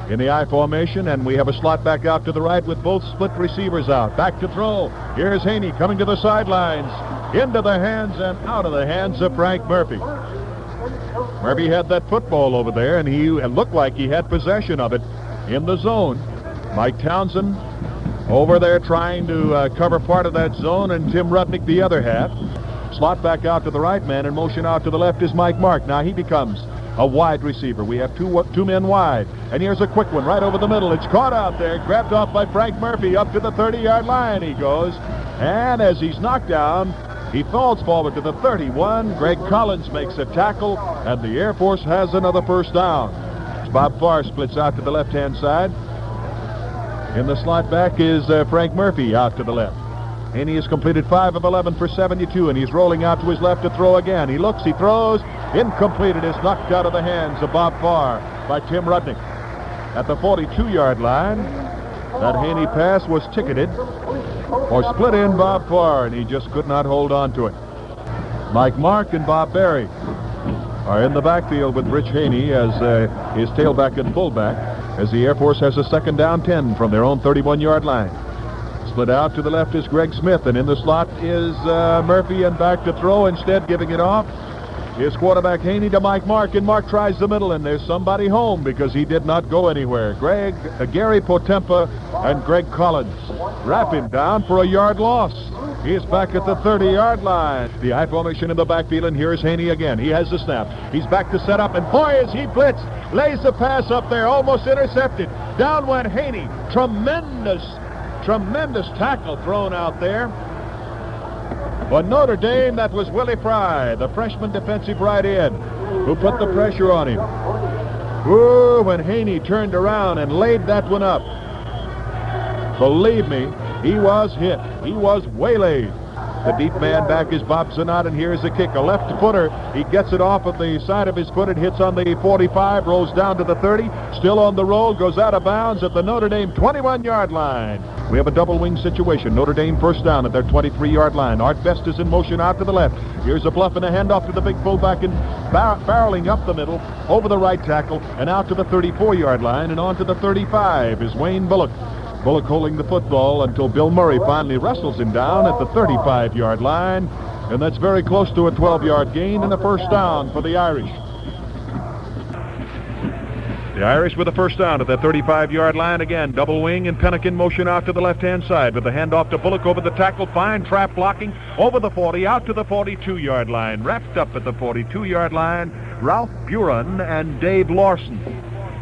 A: In the I formation, and we have a slot back out to the right with both split receivers out. Back to throw. Here's Haney coming to the sidelines. Into the hands and out of the hands of Frank Murphy. Murphy had that football over there, and he looked like he had possession of it in the zone. Mike Townsend over there trying to cover part of that zone, and Tim Rudnick the other half. Slot back out to the right, man in motion out to the left is Mike Mark. Now he becomes a wide receiver. We have two men wide. And here's a quick one right over the middle. It's caught out there, grabbed off by Frank Murphy. Up to the 30-yard line he goes. And as he's knocked down, He falls forward to the 31. Greg Collins makes a tackle, and the Air Force has another first down. Bob Farr splits out to the left-hand side. In the slot back is Frank Murphy out to the left. Haney has completed 5 of 11 for 72, and he's rolling out to his left to throw again. He looks, he throws, incomplete. It is knocked out of the hands of Bob Farr by Tim Rudnick. At the 42-yard line, that Haney pass was ticketed for split in Bob Farr, and he just could not hold on to it. Mike Mark and Bob Berry are in the backfield with Rich Haney as his tailback and fullback, as the Air Force has a second down 10 from their own 31-yard line. Split out to the left is Greg Smith, and in the slot is Murphy, and back to throw, instead giving it off is quarterback Haney to Mike Mark, and Mark tries the middle, and there's somebody home because he did not go anywhere. Gary Potempa and Greg Collins wrap him down for a yard loss. He is back at the 30-yard line. The I formation in the backfield, and here's Haney again. He has the snap. He's back to set up, and boy, is he blitzed. Lays the pass up there, almost intercepted. Down went Haney. Tremendous tackle thrown out there. For Notre Dame, that was Willie Fry, the freshman defensive right end, who put the pressure on him. Ooh, when Haney turned around and laid that one up, believe me, he was hit. He was waylaid. The deep man back is Bob Zanat, and here's the kick. A left footer. He gets it off of the side of his foot. It hits on the 45, rolls down to the 30. Still on the roll, goes out of bounds at the Notre Dame 21-yard line. We have a double wing situation. Notre Dame first down at their 23-yard line. Art Best is in motion out to the left. Here's a bluff and a handoff to the big fullback, and barreling up the middle, over the right tackle, and out to the 34-yard line, and on to the 35 is Wayne Bullock. Bullock holding the football until Bill Murray finally wrestles him down at the 35-yard line, and that's very close to a 12-yard gain and a first down for the Irish. The Irish with a first down at the 35-yard line again. Double wing, and Pennick in motion out to the left-hand side with the handoff to Bullock over the tackle. Fine trap blocking over the 40 out to the 42-yard line. Wrapped up at the 42-yard line, Ralph Buren and Dave Lawson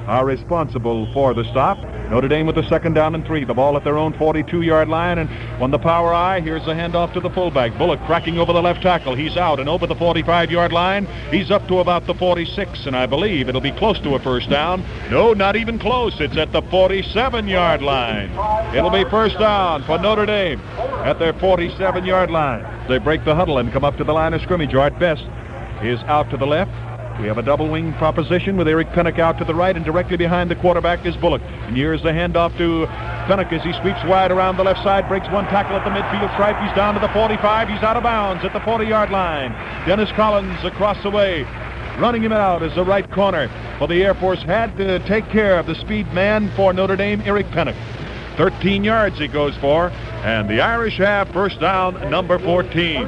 A: are responsible for the stop. Notre Dame with the second down and 3. The ball at their own 42-yard line, and on the power eye, here's the handoff to the fullback. Bullock cracking over the left tackle. He's out and over the 45-yard line. He's up to about the 46, and I believe it'll be close to a first down. No, not even close. It's at the 47-yard line. It'll be first down for Notre Dame at their 47-yard line. They break the huddle and come up to the line of scrimmage. Art Best is out to the left. We have a double wing proposition with Eric Pennick out to the right, and directly behind the quarterback is Bullock. And here's the handoff to Pennick as he sweeps wide around the left side, breaks one tackle at the midfield stripe. He's down to the 45. He's out of bounds at the 40-yard line. Dennis Collins across the way, running him out as the right corner. For the Air Force had to take care of the speed man for Notre Dame, Eric Pennick. 13 yards he goes for, and the Irish have first down number 14.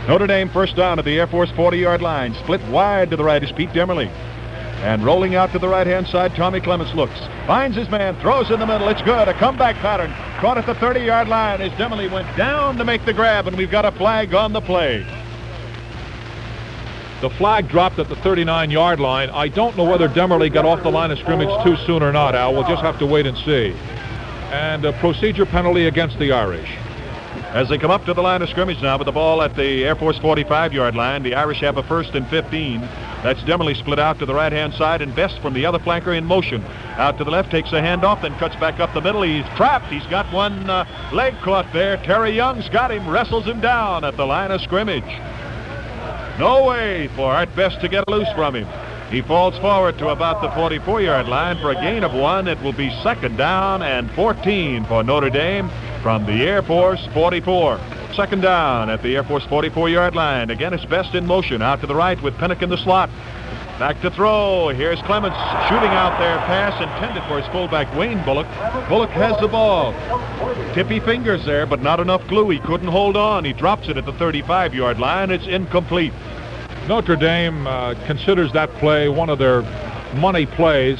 A: Notre Dame first down at the Air Force 40-yard line. Split wide to the right is Pete Demerly. And rolling out to the right-hand side, Tommy Clements looks. Finds his man, throws in the middle. It's good. A comeback pattern. Caught at the 30-yard line as Demerly went down to make the grab, and we've got a flag on the play.
B: The flag dropped at the 39-yard line. I don't know whether Demerly got off the line of scrimmage too soon or not, Al. We'll just have to wait and see. And a procedure penalty against the Irish.
A: As they come up to the line of scrimmage now with the ball at the Air Force 45-yard line, the Irish have a first and 15. That's Demerly split out to the right-hand side, and Best from the other flanker in motion. Out to the left, takes a handoff, then cuts back up the middle. He's trapped. He's got one leg caught there. Terry Young's got him, wrestles him down at the line of scrimmage. No way for Art Best to get loose from him. He falls forward to about the 44-yard line for a gain of 1. It will be second down and 14 for Notre Dame from the Air Force 44. Second down at the Air Force 44-yard line. Again, it's Best in motion out to the right with Pennick in the slot. Back to throw. Here's Clements shooting out there. Pass intended for his fullback, Wayne Bullock. Bullock has the ball. Tippy fingers there, but not enough glue. He couldn't hold on. He drops it at the 35-yard line. It's incomplete.
B: Notre Dame considers that play one of their money plays.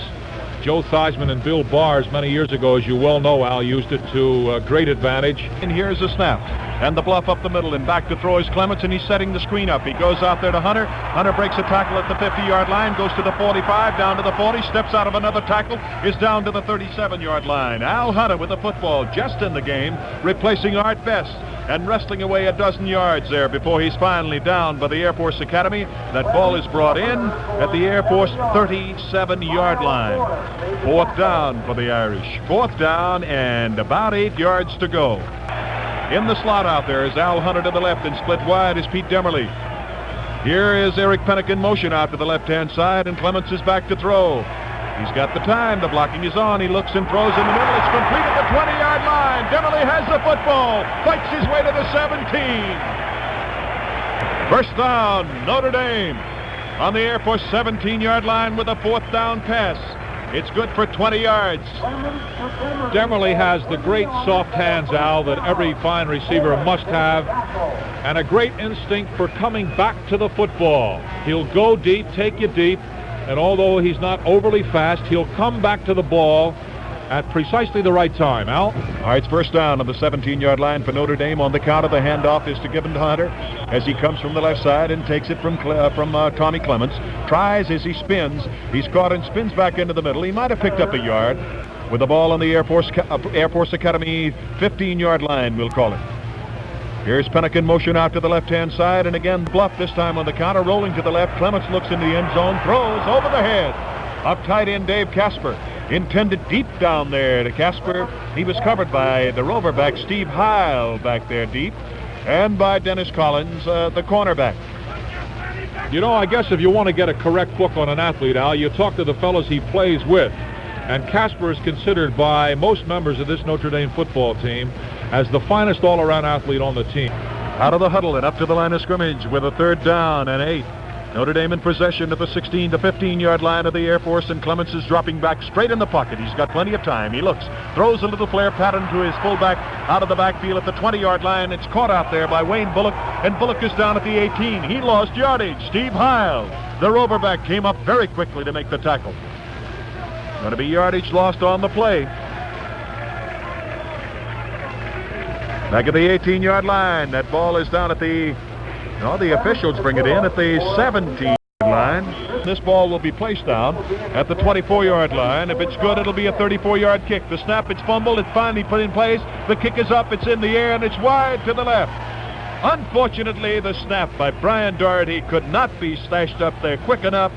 B: Joe Theismann and Bill Bars many years ago, as you well know, Al, used it to great advantage.
A: And here's the snap. And the bluff up the middle, and back to throw is Clements, and he's setting the screen up. He goes out there to Hunter. Hunter breaks a tackle at the 50-yard line, goes to the 45, down to the 40, steps out of another tackle, is down to the 37-yard line. Al Hunter with the football just in the game, replacing Art Best, and wrestling away a dozen yards there before he's finally down by the Air Force Academy. That ball is brought in at the Air Force 37-yard line. 4th down for the Irish. 4th down and about 8 yards to go. In the slot out there is Al Hunter to the left, and split wide is Pete Demerly. Here is Eric Pennick in motion out to the left-hand side, and Clements is back to throw. He's got the time. The blocking is on. He looks and throws in the middle. It's complete at the 20-yard line. Demerly has the football. Fights his way to the 17. First down, Notre Dame on the Air Force 17-yard line with a 4th down pass. It's good for 20 yards.
B: Demerly has the great soft hands, Al, that every fine receiver must have, and a great instinct for coming back to the football. He'll go deep, take you deep, and although he's not overly fast, he'll come back to the ball at precisely the right time. Al?
A: All right, it's first down on the 17-yard line for Notre Dame. On the count of the handoff is to give him to Hunter as he comes from the left side and takes it from Tommy Clements. Tries as he spins. He's caught and spins back into the middle. He might have picked up a yard with the ball on the Air Force Academy 15-yard line, we'll call it. Here's Pennick in motion out to the left-hand side, and again bluff this time on the counter, rolling to the left. Clements looks in the end zone, throws over the head of tight end Dave Casper. Intended deep down there to Casper. He was covered by the rover back Steve Heil back there deep, and by Dennis Collins, the cornerback.
B: You know, I guess if you want to get a correct book on an athlete, Al, you talk to the fellows he plays with. And Casper is considered by most members of this Notre Dame football team as the finest all-around athlete on the team.
A: Out of the huddle and up to the line of scrimmage with a 3rd down and 8. Notre Dame in possession at the 16 to 15-yard line of the Air Force, and Clements is dropping back straight in the pocket. He's got plenty of time. He looks, throws a little flare pattern to his fullback out of the backfield at the 20-yard line. It's caught out there by Wayne Bullock, and Bullock is down at the 18. He lost yardage. Steve Heil, the roverback, came up very quickly to make the tackle. Going to be yardage lost on the play. Back at the 18-yard line. That ball is down at the officials bring it in at the 17-yard line. This ball will be placed down at the 24-yard line. If it's good, it'll be a 34-yard kick. The snap, it's fumbled. It's finally put in place. The kick is up. It's in the air, and it's wide to the left. Unfortunately, the snap by Brian Doherty could not be stashed up there quick enough.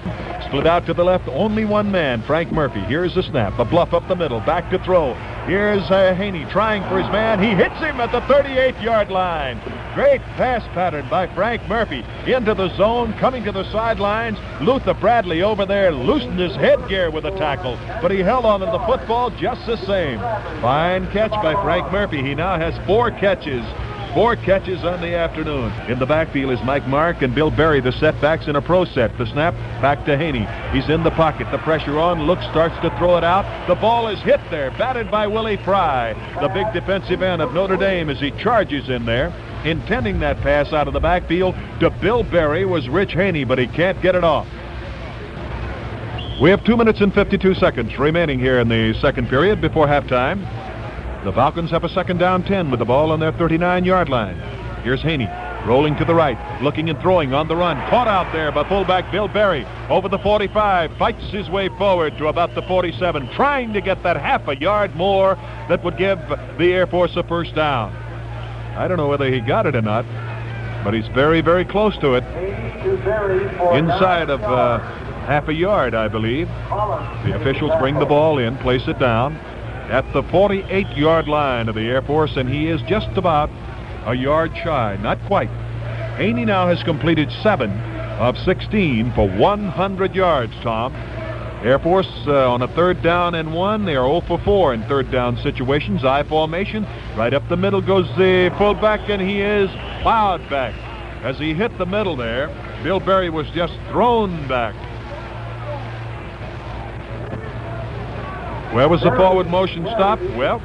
A: Split out to the left, only one man, Frank Murphy. Here's the snap, a bluff up the middle, back to throw. Here's Haney trying for his man. He hits him at the 38-yard line. Great pass pattern by Frank Murphy into the zone, coming to the sidelines. Luther Bradley over there loosened his headgear with a tackle, but he held on to the football just the same. Fine catch by Frank Murphy. He now has 4 catches. 4 catches on the afternoon. In the backfield is Mike Mark and Bill Berry, the setbacks in a pro set. The snap, back to Haney. He's in the pocket. The pressure on. Looks, starts to throw it out. The ball is hit there. Batted by Willie Fry, the big defensive end of Notre Dame, as he charges in there. Intending that pass out of the backfield to Bill Berry was Rich Haney, but he can't get it off. We have 2 minutes and 52 seconds remaining here in the second period before halftime. The Falcons have a 2nd down 10 with the ball on their 39-yard line. Here's Haney rolling to the right, looking and throwing on the run. Caught out there by fullback Bill Berry over the 45, fights his way forward to about the 47, trying to get that half a yard more that would give the Air Force a 1st down. I don't know whether he got it or not, but he's very, very close to it. Inside of half a yard, I believe. The officials bring the ball in, place it down at the 48-yard line of the Air Force, and he is just about a yard shy, not quite. Haney now has completed 7 of 16 for 100 yards, Tom. Air Force on a 3rd down and 1. They are 0 for 4 in 3rd down situations. I formation. Right up the middle goes the fullback, and he is plowed back. As he hit the middle there, Bill Berry was just thrown back. Where was the forward motion stop? Well,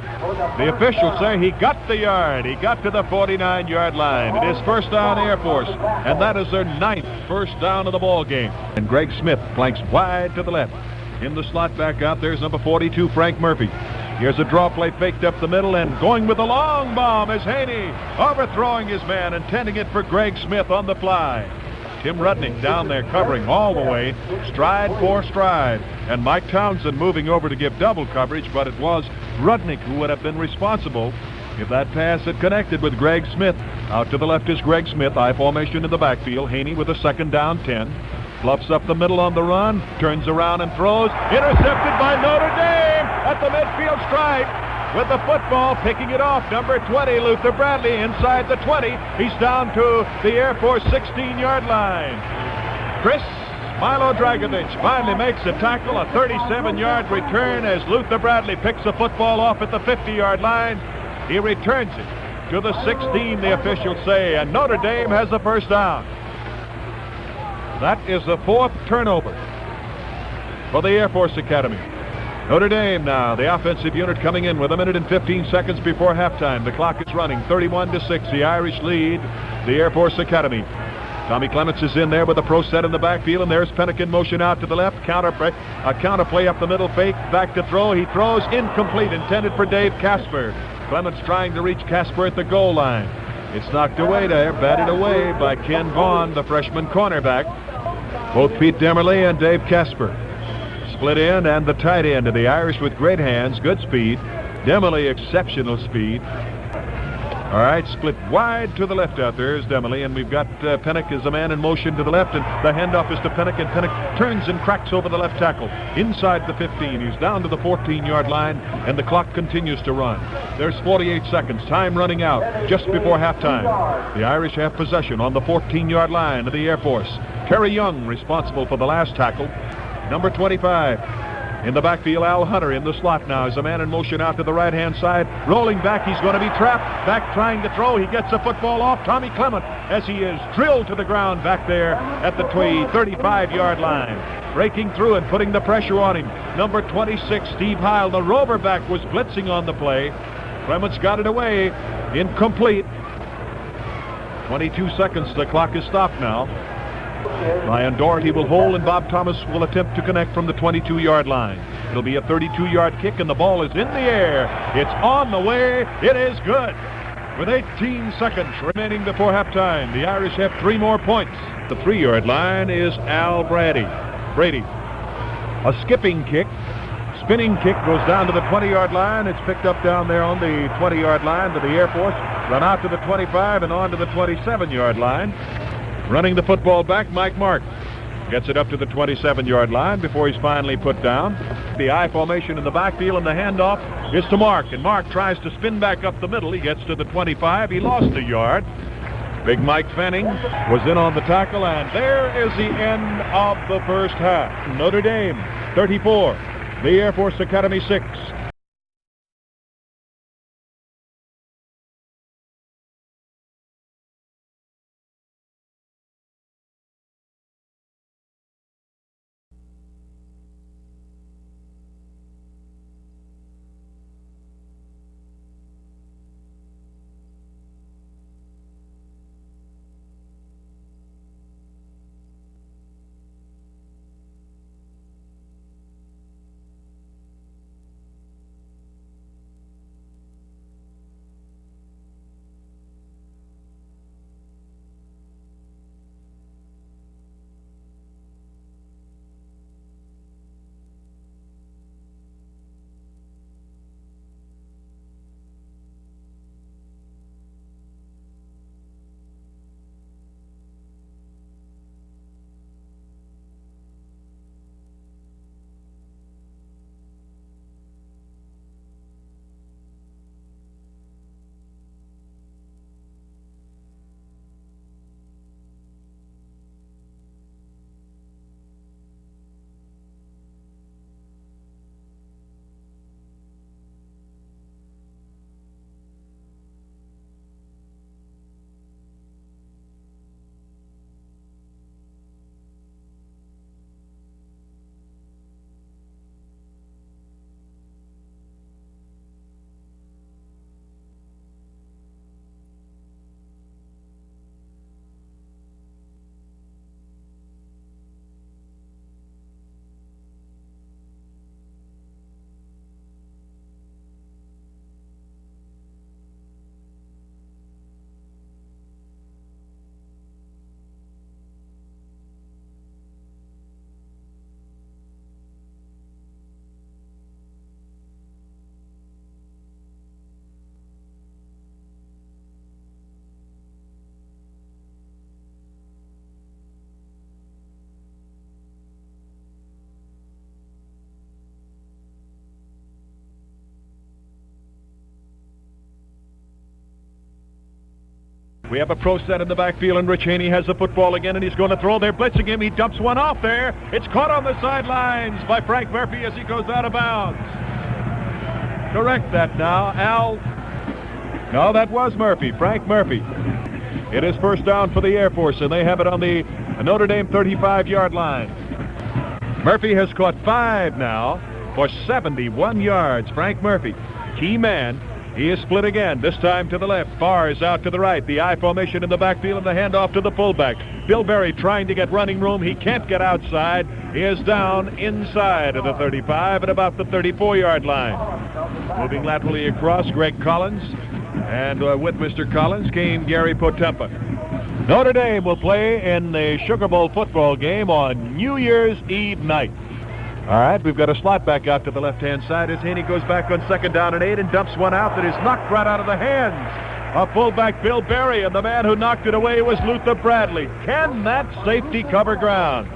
A: the officials say he got the yard. He got to the 49-yard line. It is 1st down Air Force, and that is their 9th 1st down of the ball game. And Greg Smith flanks wide to the left. In the slot back out, there's number 42, Frank Murphy.
B: Here's a draw play faked up the middle, and going with a long bomb is Haney, overthrowing his man, intending it for Greg Smith on the fly. Tim Rudnick down there covering all the way, stride for stride. And Mike Townsend moving over to give double coverage, but it was Rudnick who would have been responsible if that pass had connected with Greg Smith. Out to the left is Greg Smith, I formation in the backfield. Haney with a second down 10. Bluffs up the middle on the run, turns around and throws. Intercepted by Notre Dame at the midfield stripe. With the football, picking it off, number 20, Luther Bradley, inside the 20. He's down to the Air Force 16-yard line. Chris Milo Dragovich finally makes a tackle, a 37-yard return as Luther Bradley picks the football off at the 50-yard line. He returns it to the 16, the officials say, and Notre Dame has the first down. That is the fourth turnover for the Air Force Academy. Notre Dame now, the offensive unit coming in with a minute and 15 seconds before halftime. The clock is running, 31-6. The Irish lead the Air Force Academy. Tommy Clements is in there with a pro set in the backfield, and there's Pennick in motion out to the left. Counter play up the middle, fake, back to throw. He throws incomplete, intended for Dave Casper. Clements trying to reach Casper at the goal line. It's knocked away there, batted away by Ken Vaughn, the freshman cornerback. Both Pete Demerly and Dave Casper split in, and the tight end of the Irish with great hands, good speed. Demerly, exceptional speed. All right, split wide to the left out there is Demerly, and we've got Pennick as a man in motion to the left, and the handoff is to Pennick, and Pennick turns and cracks over the left tackle inside the 15. He's down to the 14-yard line, and the clock continues to run. There's 48 seconds, time running out just before halftime. The Irish have possession on the 14-yard line of the Air Force. Terry Young responsible for the last tackle. Number 25. In the backfield, Al Hunter in the slot now as a man in motion out to the right-hand side. Rolling back, he's going to be trapped. Back trying to throw. He gets the football off. Tommy Clement as he is drilled to the ground back there at the 35-yard line. Breaking through and putting the pressure on him. Number 26, Steve Heil, the rover back, was blitzing on the play. Clements got it away. Incomplete. 22 seconds. The clock is stopped now. Ryan Doherty will hold, and Bob Thomas will attempt to connect from the 22-yard line. It'll be a 32-yard kick, and the ball is in the air. It's on the way. It is good. With 18 seconds remaining before halftime, the Irish have 3 more points. The 3-yard line is Al Brady. A skipping kick. Spinning kick goes down to the 20-yard line. It's picked up down there on the 20-yard line to the Air Force. Run out to the 25 and on to the 27-yard line. Running the football back, Mike Mark gets it up to the 27-yard line before he's finally put down. The I formation in the backfield, and the handoff is to Mark, and Mark tries to spin back up the middle. He gets to the 25. He lost a yard. Big Mike Fanning was in on the tackle, and there is the end of the first half. Notre Dame 34, the Air Force Academy 6. We have a pro set in the backfield, and Rich Haney has the football again, and he's going to throw. They're blitzing him. He dumps one off there. It's caught on the sidelines by Frank Murphy as he goes out of bounds. Correct that now, Al. No, that was Murphy, Frank Murphy. It is first down for the Air Force, and they have it on the Notre Dame 35-yard line. Murphy has caught 5 now for 71 yards. Frank Murphy, key man. He is split again, this time to the left. Barr is out to the right. The I formation in the backfield and the handoff to the fullback. Bill Berry trying to get running room. He can't get outside. He is down inside of the 35 at about the 34-yard line. Moving laterally across, Greg Collins. And with Mr. Collins came Gary Potempa. Notre Dame will play in the Sugar Bowl football game on New Year's Eve night. All right, we've got a slot back out to the left-hand side as Haney goes back on 2nd down and 8 and dumps one out that is knocked right out of the hands of fullback Bill Berry, and the man who knocked it away was Luther Bradley. Can that safety cover ground?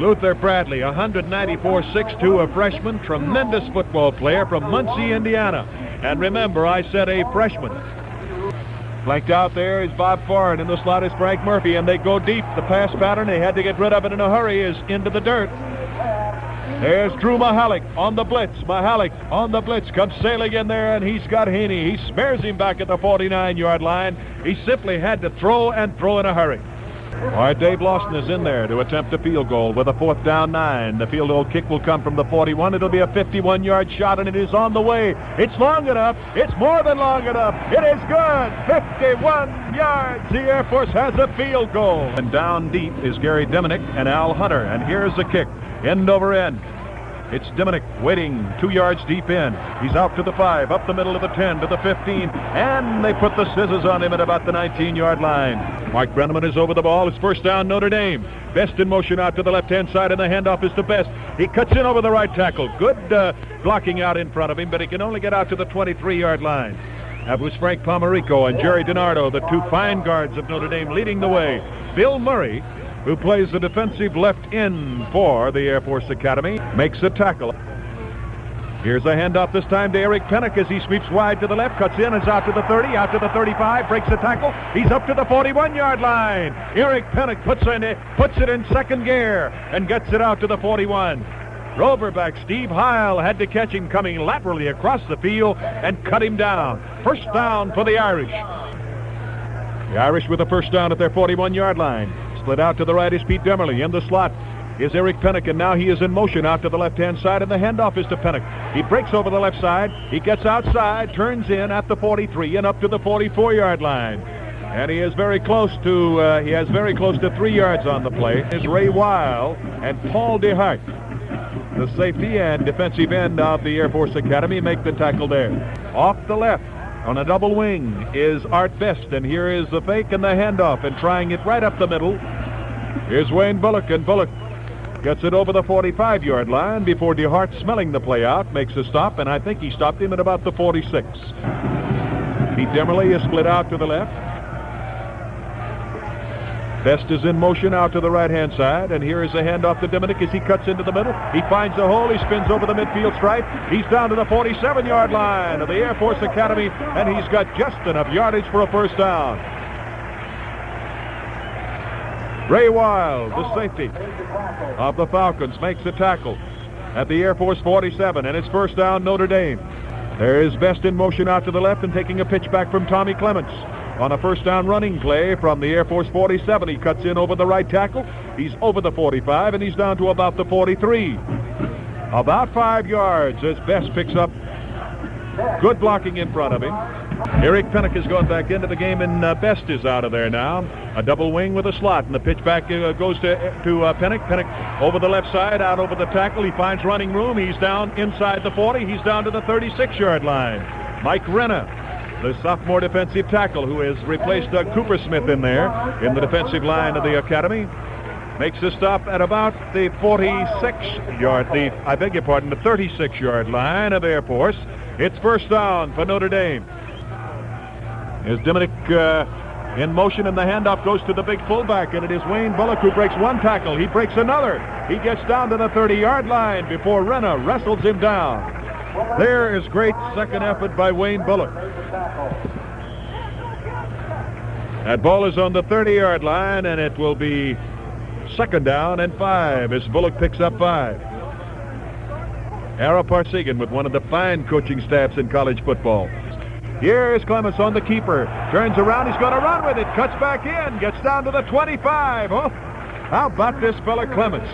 B: Luther Bradley, 194, 6'2", a freshman, tremendous football player from Muncie, Indiana. And remember, I said a freshman. Flanked out there is Bob Ford. In the slot is Frank Murphy, and they go deep. The pass pattern, they had to get rid of it in a hurry, is into the dirt. There's Drew Mahalik on the blitz. Mahalik on the blitz comes sailing in there, and he's got Haney. He smears him back at the 49-yard line. He simply had to throw and throw in a hurry. All right, Dave Lawson is in there to attempt a field goal with a 4th down 9. The field goal kick will come from the 41. It'll be a 51-yard shot, and it is on the way. It's long enough. It's more than long enough. It is good. 51 yards. The Air Force has a field goal. And down deep is Gary Diminick and Al Hunter. And here's the kick, end over end. It's Diminick waiting 2 yards deep in. He's out to the 5, up the middle of the 10, to the 15, and they put the scissors on him at about the 19-yard line. Mark Brenneman is over the ball. It's first down, Notre Dame. Best in motion out to the left-hand side, and the handoff is to Best. He cuts in over the right tackle. Good blocking out in front of him, but he can only get out to the 23-yard line. That was Frank Pomerico and Jerry DiNardo, the 2 fine guards of Notre Dame, leading the way. Bill Murray, who plays the defensive left end for the Air Force Academy, makes a tackle. Here's a handoff this time to Eric Pennick as he sweeps wide to the left, cuts in, is out to the 30, out to the 35, breaks the tackle. He's up to the 41-yard line. Eric Pennick puts it in second gear and gets it out to the 41. Roverback Steve Heil had to catch him coming laterally across the field and cut him down. First down for the Irish. The Irish with a first down at their 41-yard line. Split out to the right is Pete Demerly. In the slot is Eric Pennick, and now he is in motion out to the left-hand side, and the handoff is to Pennick. He breaks over the left side. He gets outside, turns in at the 43 and up to the 44-yard line. And he is very close to, has very close to 3 yards on the play. Is Ray Weil and Paul DeHart, the safety and defensive end of the Air Force Academy, make the tackle there. Off the left, on a double wing, is Art Best, and here is the fake and the handoff, and trying it right up the middle. Here's Wayne Bullock, and Bullock gets it over the 45-yard line before DeHart, smelling the play out, makes a stop, and I think he stopped him at about the 46. Pete Demerly is split out to the left. Best is in motion out to the right-hand side, and here is a handoff to Diminick as he cuts into the middle. He finds a hole. He spins over the midfield stripe. He's down to the 47-yard line of the Air Force Academy, and he's got just enough yardage for a first down. Ray Wild, the safety of the Falcons, makes a tackle at the Air Force 47, and it's first down, Notre Dame. There is Best in motion out to the left and taking a pitch back from Tommy Clements. On a first down running play from the Air Force 47, he cuts in over the right tackle. He's over the 45, and he's down to about the 43. About 5 yards as Best picks up good blocking in front of him. Eric Pennick has gone back into the game, and Best is out of there now. A double wing with a slot, and the pitch back goes to Pennick. Pennick over the left side, out over the tackle. He finds running room. He's down inside the 40. He's down to the 36-yard line. Mike Renna, the sophomore defensive tackle who has replaced Cooper Smith in there in the defensive line of the Academy, makes a stop at about the 46-yard, the 36-yard line of Air Force. It's first down for Notre Dame. Here's Diminick in motion, and the handoff goes to the big fullback, and it is Wayne Bullock who breaks one tackle. He breaks another. He gets down to the 30-yard line before Renna wrestles him down. There is great second effort by Wayne Bullock. That ball is on the 30-yard line, and it will be second down and 5 as Bullock picks up 5. Ara Parsegan with one of the fine coaching staffs in college football. Here's Clements on the keeper. Turns around. He's going to run with it. Cuts back in. Gets down to the 25. Oh, how about this fella Clements?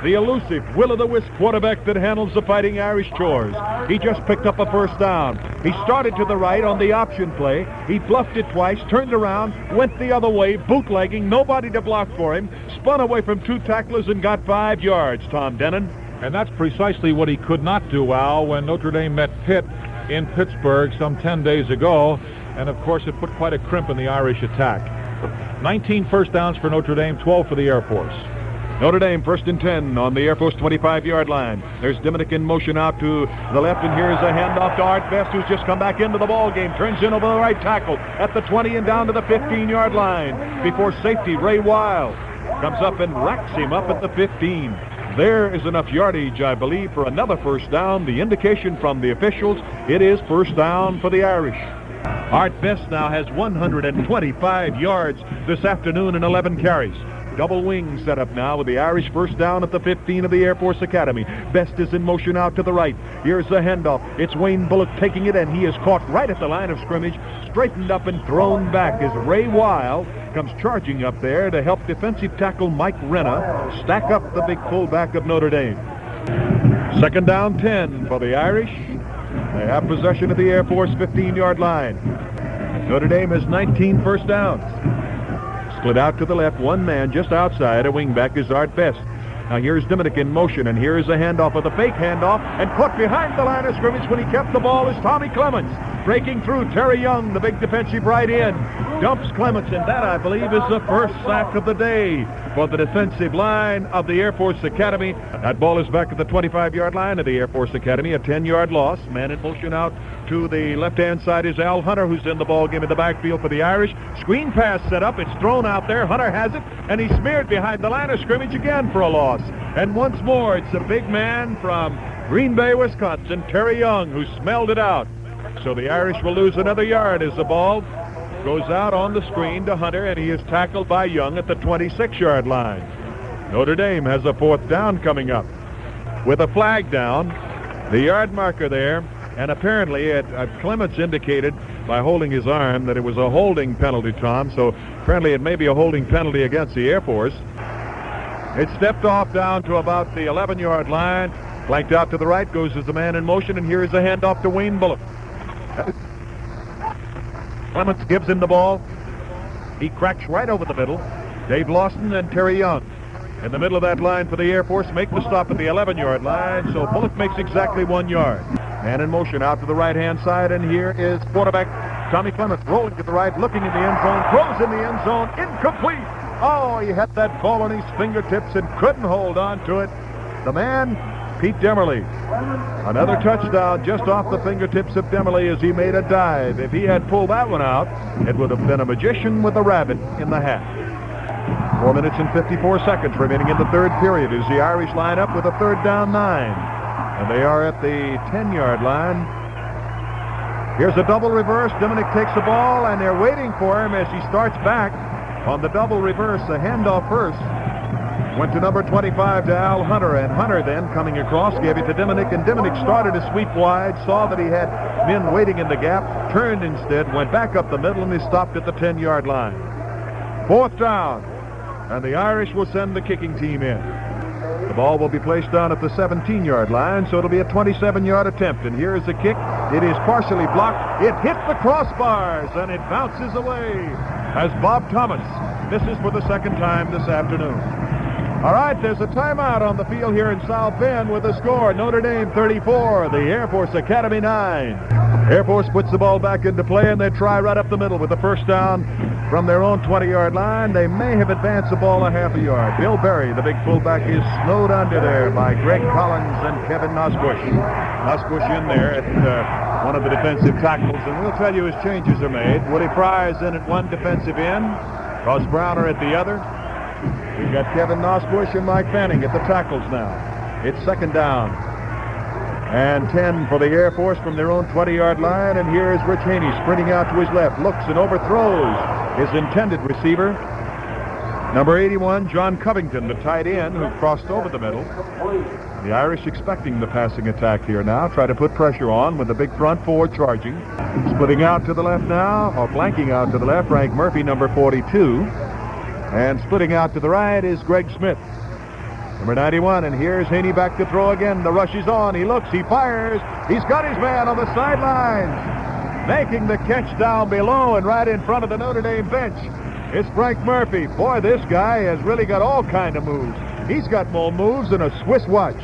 B: The elusive, will-o'-the-wisp quarterback that handles the Fighting Irish chores. He just picked up a first down. He started to the right on the option play. He bluffed it twice, turned around, went the other way, bootlegging, nobody to block for him, spun away from 2 tacklers and got 5 yards, Tom Denon.
D: And that's precisely what he could not do, Al, when Notre Dame met Pitt in Pittsburgh some 10 days ago. And, of course, it put quite a crimp in the Irish attack. 19 first downs for Notre Dame, 12 for the Air Force.
B: Notre Dame first and 10 on the Air Force 25-yard line. There's Diminick in motion out to the left, and here's a handoff to Art Best, who's just come back into the ball game. Turns in over the right tackle at the 20 and down to the 15-yard line before safety Ray Weil comes up and racks him up at the 15. There is enough yardage, I believe, for another first down. The indication from the officials, it is first down for the Irish. Art Best now has 125 yards this afternoon and 11 carries. Double wing set up now with the Irish first down at the 15 of the Air Force Academy. Best is in motion out to the right. Here's the handoff. It's Wayne Bullock taking it, and he is caught right at the line of scrimmage, straightened up and thrown back as Ray Weil comes charging up there to help defensive tackle Mike Renna stack up the big fullback of Notre Dame. Second down 10 for the Irish. They have possession of the Air Force 15-yard line. Notre Dame has 19 first downs. Split out to the left, one man just outside. A wingback is Art Best. Now here's Diminick in motion, and here's a handoff with a fake handoff, and caught behind the line of scrimmage when he kept the ball is Tommy Clements. Breaking through, Terry Young, the big defensive right end, dumps Clements, and that, I believe, is the first sack of the day for the defensive line of the Air Force Academy. That ball is back at the 25-yard line of the Air Force Academy, a 10-yard loss. Man in motion out to the left-hand side is Al Hunter, who's in the ball game in the backfield for the Irish. Screen pass set up. It's thrown out there. Hunter has it, and he's smeared behind the line of scrimmage again for a loss. And once more, it's a big man from Green Bay, Wisconsin, Terry Young, who smelled it out. So the Irish will lose another yard as the ball goes out on the screen to Hunter, and he is tackled by Young at the 26-yard line. Notre Dame has a fourth down coming up with a flag down, the yard marker there, and apparently Clements indicated by holding his arm that it was a holding penalty, Tom, so apparently it may be a holding penalty against the Air Force. It stepped off down to about the 11-yard line, flanked out to the right, goes as the man in motion, and here is a handoff to Wayne Bullock. Clements gives him the ball. He cracks right over the middle. Dave Lawson and Terry Young in the middle of that line for the Air Force make the stop at the 11-yard line, so Bullock makes exactly 1 yard. Man in motion out to the right-hand side, and here is quarterback Tommy Clements rolling to the right, looking in the end zone, throws in the end zone, incomplete. Oh, he had that ball on his fingertips and couldn't hold on to it. The man, Pete Demerly. Another touchdown just off the fingertips of Demerly as he made a dive. If he had pulled that one out, it would have been a magician with a rabbit in the hat. 4 minutes and 54 seconds remaining in the third period as the Irish line up with a third down 9. And they are at the 10-yard line. Here's a double reverse. Diminick takes the ball, and they're waiting for him as he starts back on the double reverse. The handoff first went to number 25 to Al Hunter, and Hunter then coming across gave it to Diminick, and Diminick started to sweep wide, saw that he had men waiting in the gap, turned instead, went back up the middle, and he stopped at the 10-yard line. Fourth down, and the Irish will send the kicking team in. The ball will be placed down at the 17-yard line, so it'll be a 27-yard attempt. And here is the kick. It is partially blocked. It hits the crossbars, and it bounces away as Bob Thomas misses for the second time this afternoon. All right, there's a timeout on the field here in South Bend with the score. Notre Dame 34, the Air Force Academy 9. Air Force puts the ball back into play, and they try right up the middle with the first down from their own 20-yard line. They may have advanced the ball a half a yard. Bill Berry, the big fullback, is snowed under there by Greg Collins and Kevin Nosbush. Nosbush in there at one of the defensive tackles, and we'll tell you as changes are made. Woody Fry is in at one defensive end. Ross Browner at the other. We've got Kevin Nosbush and Mike Fanning at the tackles now. It's second down and 10 for the Air Force from their own 20-yard line, and here is Rich Haney sprinting out to his left, looks and overthrows
A: his intended receiver, number 81, John Covington, the tight end, who crossed over the middle. The Irish expecting the passing attack here now. Try to put pressure on with the big front four charging. Splitting out to the left now, or flanking out to the left, Frank Murphy, number 42. And splitting out to the right is Greg Smith, number 91. And here's Haney back to throw again. The rush is on. He looks. He fires. He's got his man on the sidelines. Making the catch down below and right in front of the Notre Dame bench. It's Frank Murphy. Boy, this guy has really got all kind of moves. He's got more moves than a Swiss watch.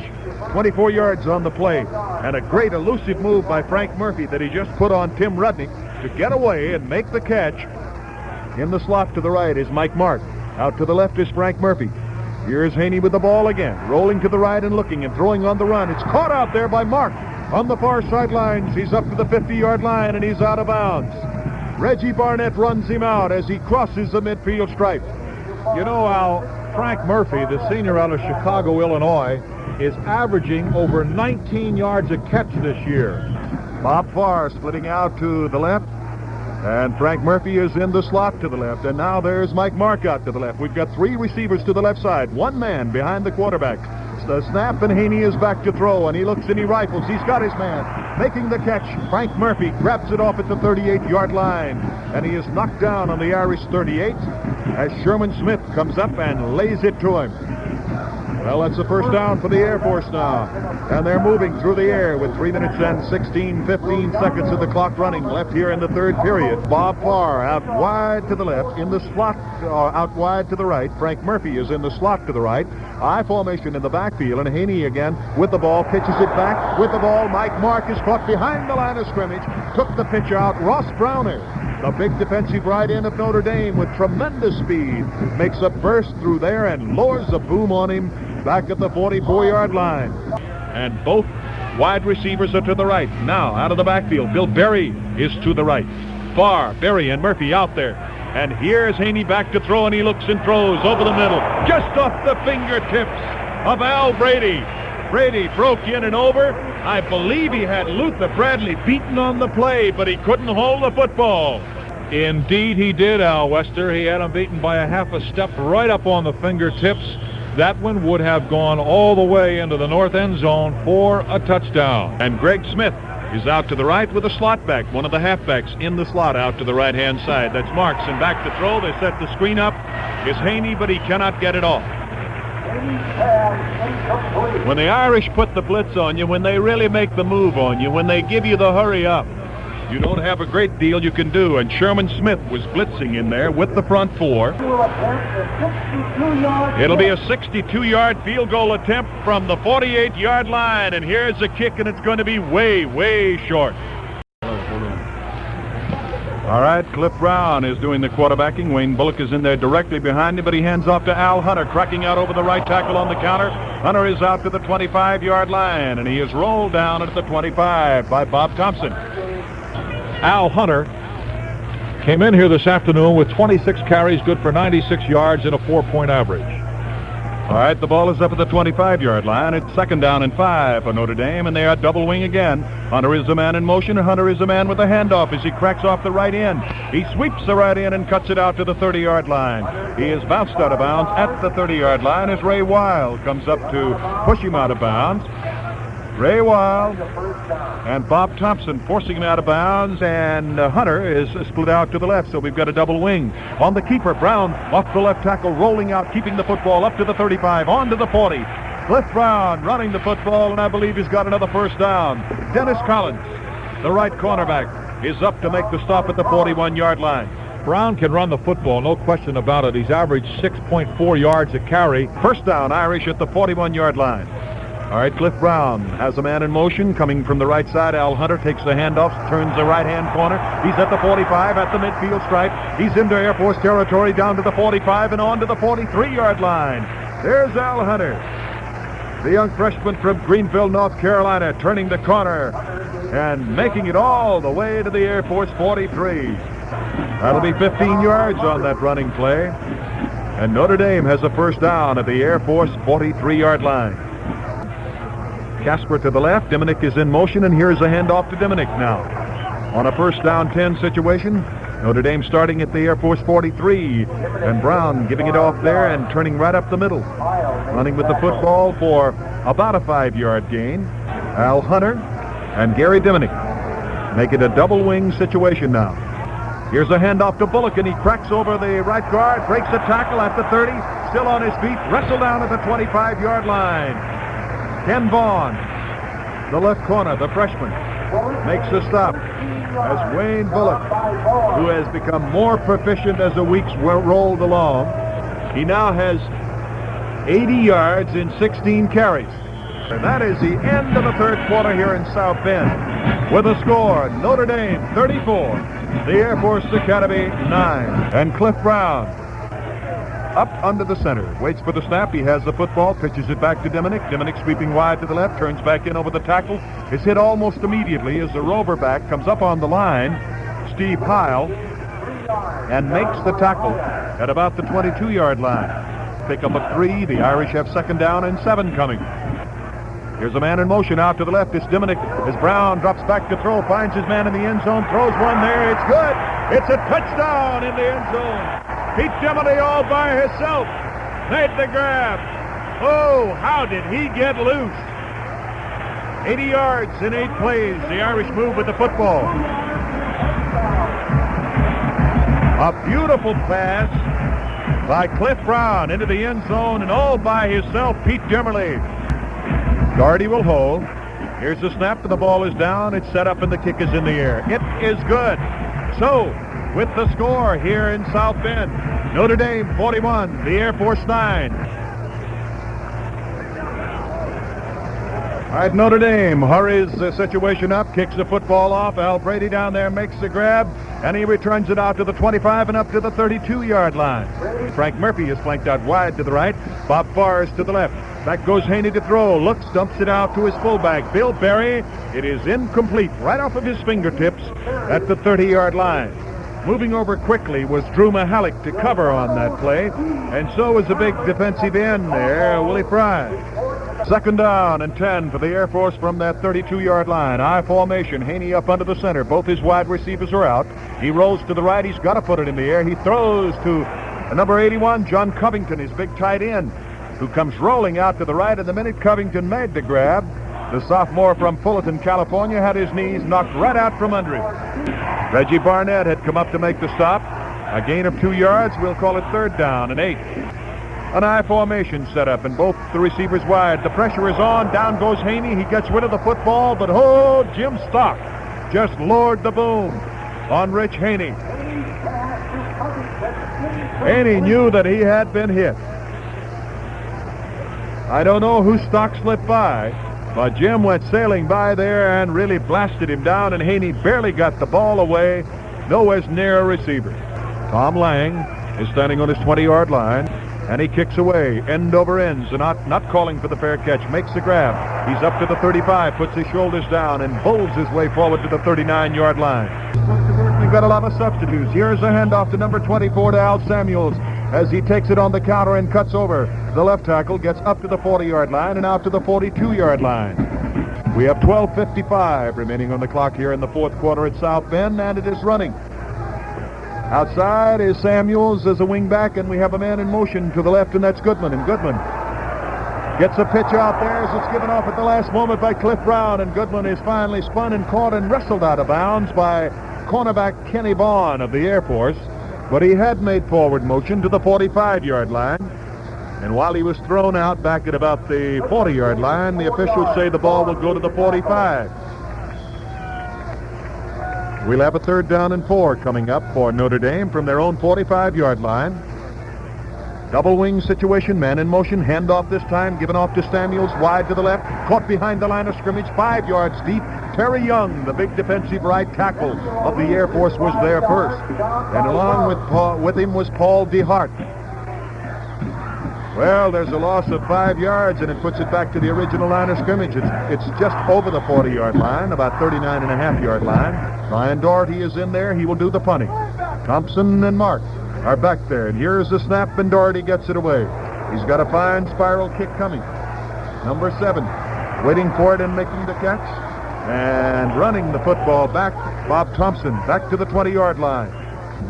A: 24 yards on the play. And a great elusive move by Frank Murphy that he just put on Tim Rudnick to get away and make the catch. In the slot to the right is Mike Mark. Out to the left is Frank Murphy. Here's Haney with the ball again. Rolling to the right and looking and throwing on the run. It's caught out there by Mark. On the far sidelines, he's up to the 50-yard line and he's out of bounds. Reggie Barnett runs him out as he crosses the midfield stripe.
B: You know, Al, Frank Murphy, the senior out of Chicago, Illinois, is averaging over 19 yards a catch this year.
A: Bob Farr splitting out to the left. And Frank Murphy is in the slot to the left. And now there's Mike Mark out to the left. We've got three receivers to the left side. One man behind the quarterback. The snap, and Haney is back to throw. And he looks and he rifles. He's got his man. Making the catch. Frank Murphy grabs it off at the 38-yard line. And he is knocked down on the Irish 38 as Sherman Smith comes up and lays it to him. Well, that's a first down for the Air Force now. And they're moving through the air with 3 minutes and 15 seconds of the clock running left here in the third period. Bob Farr out wide to the left, in the slot, out wide to the right. Frank Murphy is in the slot to the right. I formation in the backfield, and Haney again with the ball, pitches it back with the ball. Mike Mark is caught behind the line of scrimmage, took the pitch out. Ross Browner, the big defensive right end of Notre Dame with tremendous speed, makes a burst through there and lowers the boom on him back at the 44-yard line. And both wide receivers are to the right. Now, out of the backfield, Bill Berry is to the right. Farr, Berry, and Murphy out there. And here's Haney back to throw, and he looks and throws over the middle, just off the fingertips of Al Brady. Brady broke in and over. I believe he had Luther Bradley beaten on the play, but he couldn't hold the football.
D: Indeed he did, Al Wester. He had him beaten by a half a step right up on the fingertips. That one would have gone all the way into the north end zone for a touchdown.
A: And Greg Smith is out to the right with a slot back, one of the halfbacks in the slot out to the right-hand side. That's Marks, and back to throw. They set the screen up. Is Haney, but he cannot get it off. When the Irish put the blitz on you, when they really make the move on you, when they give you the hurry up, you don't have a great deal you can do. And Sherman Smith was blitzing in there with the front four. It'll be a 62-yard field goal attempt from the 48-yard line. And here's the kick, and it's going to be way, way short. All right, Cliff Brown is doing the quarterbacking. Wayne Bullock is in there directly behind him, but he hands off to Al Hunter, cracking out over the right tackle on the counter. Hunter is out to the 25-yard line, and he is rolled down at the 25 by Bob Thompson.
B: Al Hunter came in here this afternoon with 26 carries, good for 96 yards and a 4-point average.
A: All right, the ball is up at the 25-yard line. It's 2nd down and 5 for Notre Dame, and they are double wing again. Hunter is the man in motion, and Hunter is the man with the handoff as he cracks off the right end. He sweeps the right end and cuts it out to the 30-yard line. He is bounced out of bounds at the 30-yard line as Ray Wild comes up to push him out of bounds. Ray Wild and Bob Thompson forcing him out of bounds, and Hunter is split out to the left, so we've got a double wing. On the keeper, Brown off the left tackle, rolling out, keeping the football up to the 35, on to the 40. Cliff Brown running the football, and I believe he's got another first down. Dennis Collins, the right cornerback, is up to make the stop at the 41-yard line.
B: Brown can run the football, no question about it. He's averaged 6.4 yards a carry.
A: First down, Irish at the 41-yard line. All right, Cliff Brown has a man in motion coming from the right side. Al Hunter takes the handoff, turns the right-hand corner. He's at the 45, at the midfield stripe. He's into Air Force territory, down to the 45 and on to the 43-yard line. There's Al Hunter, the young freshman from Greenville, North Carolina, turning the corner and making it all the way to the Air Force 43. That'll be 15 yards on that running play. And Notre Dame has a first down at the Air Force 43-yard line. Casper to the left. Diminick is in motion, and here's a handoff to Diminick now. On a first down 10 situation, Notre Dame starting at the Air Force 43, and Brown giving it off there and turning right up the middle. Running with the football for about a 5-yard gain. Al Hunter and Gary Diminick make it a double wing situation now. Here's a handoff to Bullock, and he cracks over the right guard, breaks the tackle at the 30, still on his feet, wrestled down at the 25-yard line. Ken Vaughn, the left corner, the freshman, makes the stop as Wayne Bullock, who has become more proficient as the weeks rolled along. He now has 80 yards in 16 carries. And that is the end of the third quarter here in South Bend. With a score, Notre Dame 34, the Air Force Academy 9. And Cliff Brown up under the center. Waits for the snap. He has the football. Pitches it back to Diminick. Diminick sweeping wide to the left. Turns back in over the tackle. Is hit almost immediately as the rover back comes up on the line. Steve Heil. And makes the tackle at about the 22-yard line. Pick up a 3. The Irish have second down and 7 coming. Here's a man in motion out to the left. It's Diminick as Brown drops back to throw. Finds his man in the end zone. Throws one there. It's good. It's a touchdown in the end zone. Pete Diminick all by himself. Made the grab. Oh, how did he get loose? 80 yards in 8 plays. The Irish move with the football. A beautiful pass by Cliff Brown into the end zone, and all by himself, Pete Diminick. Doherty will hold. Here's the snap, and the ball is down. It's set up, and the kick is in the air. It is good. So, with the score here in South Bend, Notre Dame 41, the Air Force 9. All right, Notre Dame hurries the situation up, kicks the football off. Al Brady down there makes the grab, and he returns it out to the 25 and up to the 32-yard line. Frank Murphy is flanked out wide to the right. Bob Forrest to the left. Back goes Haney to throw. Looks, dumps it out to his fullback, Bill Berry. It is incomplete, right off of his fingertips at the 30-yard line. Moving over quickly was Drew Mahalik to cover on that play, and so was the big defensive end there, Willie Fry. Second down and 10 for the Air Force from that 32-yard line. I formation, Haney up under the center. Both his wide receivers are out. He rolls to the right. He's got to put it in the air. He throws to number 81, John Covington, his big tight end, who comes rolling out to the right. And the minute Covington made the grab, the sophomore from Fullerton, California, had his knees knocked right out from under him. Reggie Barnett had come up to make the stop. A gain of 2 yards. We'll call it third down and 8. An I formation set up, and both the receivers wide. The pressure is on. Down goes Haney. He gets rid of the football, but Jim Stock just lowered the boom on Rich Haney. Haney knew that he had been hit. I don't know who Stock slipped by, but Jim went sailing by there and really blasted him down, and Haney barely got the ball away, nowhere near a receiver. Tom Lang is standing on his 20-yard line, and he kicks away, end over ends, and not calling for the fair catch, makes the grab. He's up to the 35, puts his shoulders down, and bowls his way forward to the 39-yard line. We've got a lot of substitutes. Here's a handoff to number 24 to Al Samuels as he takes it on the counter and cuts over. The left tackle gets up to the 40-yard line and out to the 42-yard line. We have 12:55 remaining on the clock here in the fourth quarter at South Bend, and it is running. Outside is Samuels as a wingback, and we have a man in motion to the left, and that's Goodman. And Goodman gets a pitch out there as it's given off at the last moment by Cliff Brown, and Goodman is finally spun and caught and wrestled out of bounds by cornerback Kenny Vaughn of the Air Force. But he had made forward motion to the 45-yard line, and while he was thrown out back at about the 40-yard line, the officials say the ball will go to the 45. We'll have a third down and 4 coming up for Notre Dame from their own 45-yard line. Double wing situation, man in motion, handoff this time, given off to Samuels, wide to the left, caught behind the line of scrimmage, 5 yards deep. Terry Young, the big defensive right tackle of the Air Force, was there first. And along with him was Paul DeHart. Well, there's a loss of 5 yards, and it puts it back to the original line of scrimmage. It's just over the 40-yard line, about 39.5-yard line. Brian Doherty is in there. He will do the punting. Thompson and Mark are back there, and here's the snap, and Doherty gets it away. He's got a fine spiral kick coming. Number 7, waiting for it and making the catch. And running the football back, Bob Thompson, back to the 20-yard line.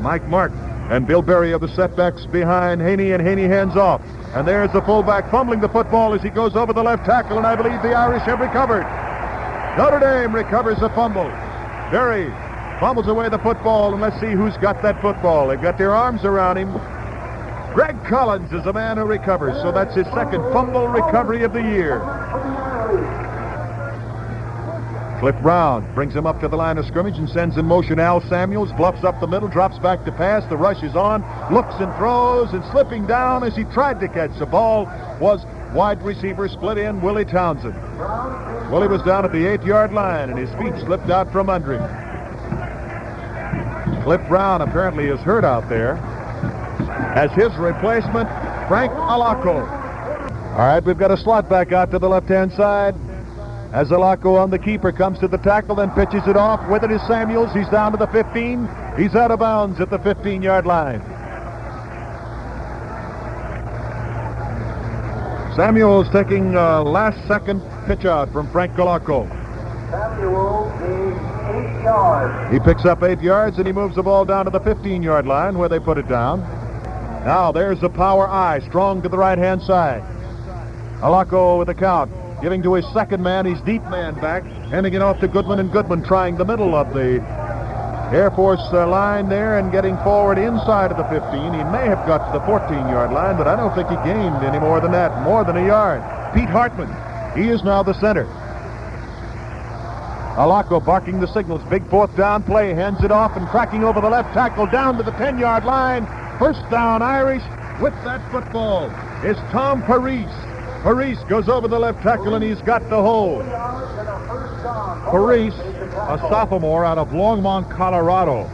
A: Mike Mark and Bill Berry of the setbacks behind Haney, and Haney hands off. And there's the fullback fumbling the football as he goes over the left tackle, and I believe the Irish have recovered. Notre Dame recovers the fumble. Berry fumbles away the football, and let's see who's got that football. They've got their arms around him. Greg Collins is the man who recovers, so that's his second fumble recovery of the year. Cliff Brown brings him up to the line of scrimmage and sends in motion Al Samuels, bluffs up the middle, drops back to pass. The rush is on, looks and throws, and slipping down as he tried to catch the ball was wide receiver split end Willie Townsend. Willie was down at the 8-yard line, and his feet slipped out from under him. Cliff Brown apparently is hurt out there. As his replacement, Frank Alaco. All right, we've got a slot back out to the left-hand side. As Alaco on the keeper comes to the tackle, then pitches it off. With it is Samuels. He's down to the 15. He's out of bounds at the 15-yard line. Samuels taking a last-second pitch out from Frank Alaco.
C: Samuel is 8 yards.
A: He picks up 8 yards, and he moves the ball down to the 15-yard line where they put it down. Now there's the power I, strong to the right-hand side. Alaco with the count. Giving to his second man, his deep man back, handing it off to Goodman, and Goodman trying the middle of the Air Force line there and getting forward inside of the 15. He may have got to the 14-yard line, but I don't think he gained any more than that, more than a yard. Pete Hartman, he is now the center. Alaco barking the signals. Big fourth down play, hands it off and cracking over the left tackle down to the 10-yard line. First down Irish. With that football is Tom Parise. Parise goes over the left tackle, and he's got the hold.
B: Parise, a sophomore out of Longmont, Colorado,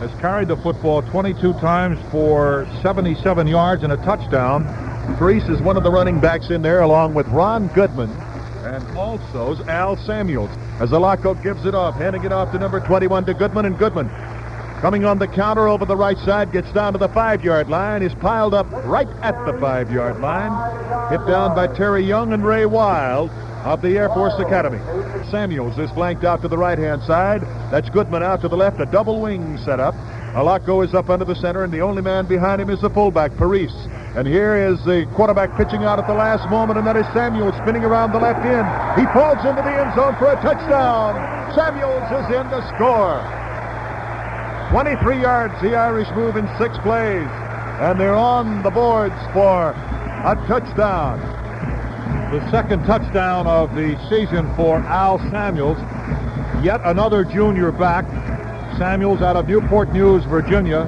B: has carried the football 22 times for 77 yards and a touchdown.
A: Parise is one of the running backs in there, along with Ron Goodman and also Al Samuels. As Alaco gives it off, handing it off to number 21 to Goodman, and Goodman coming on the counter over the right side, gets down to the 5-yard line, is piled up right at the 5-yard line, hit down by Terry Young and Ray Wild of the Air Force Academy. Samuels is flanked out to the right-hand side. That's Goodman out to the left, a double wing setup. Alaco is up under the center, and the only man behind him is the fullback, Parise. And here is the quarterback pitching out at the last moment, and that is Samuels spinning around the left end. He falls into the end zone for a touchdown. Samuels is in to score. 23 yards, the Irish move in 6 plays, and they're on the boards for a touchdown.
B: The second touchdown of the season for Al Samuels. Yet another junior back. Samuels out of Newport News, Virginia.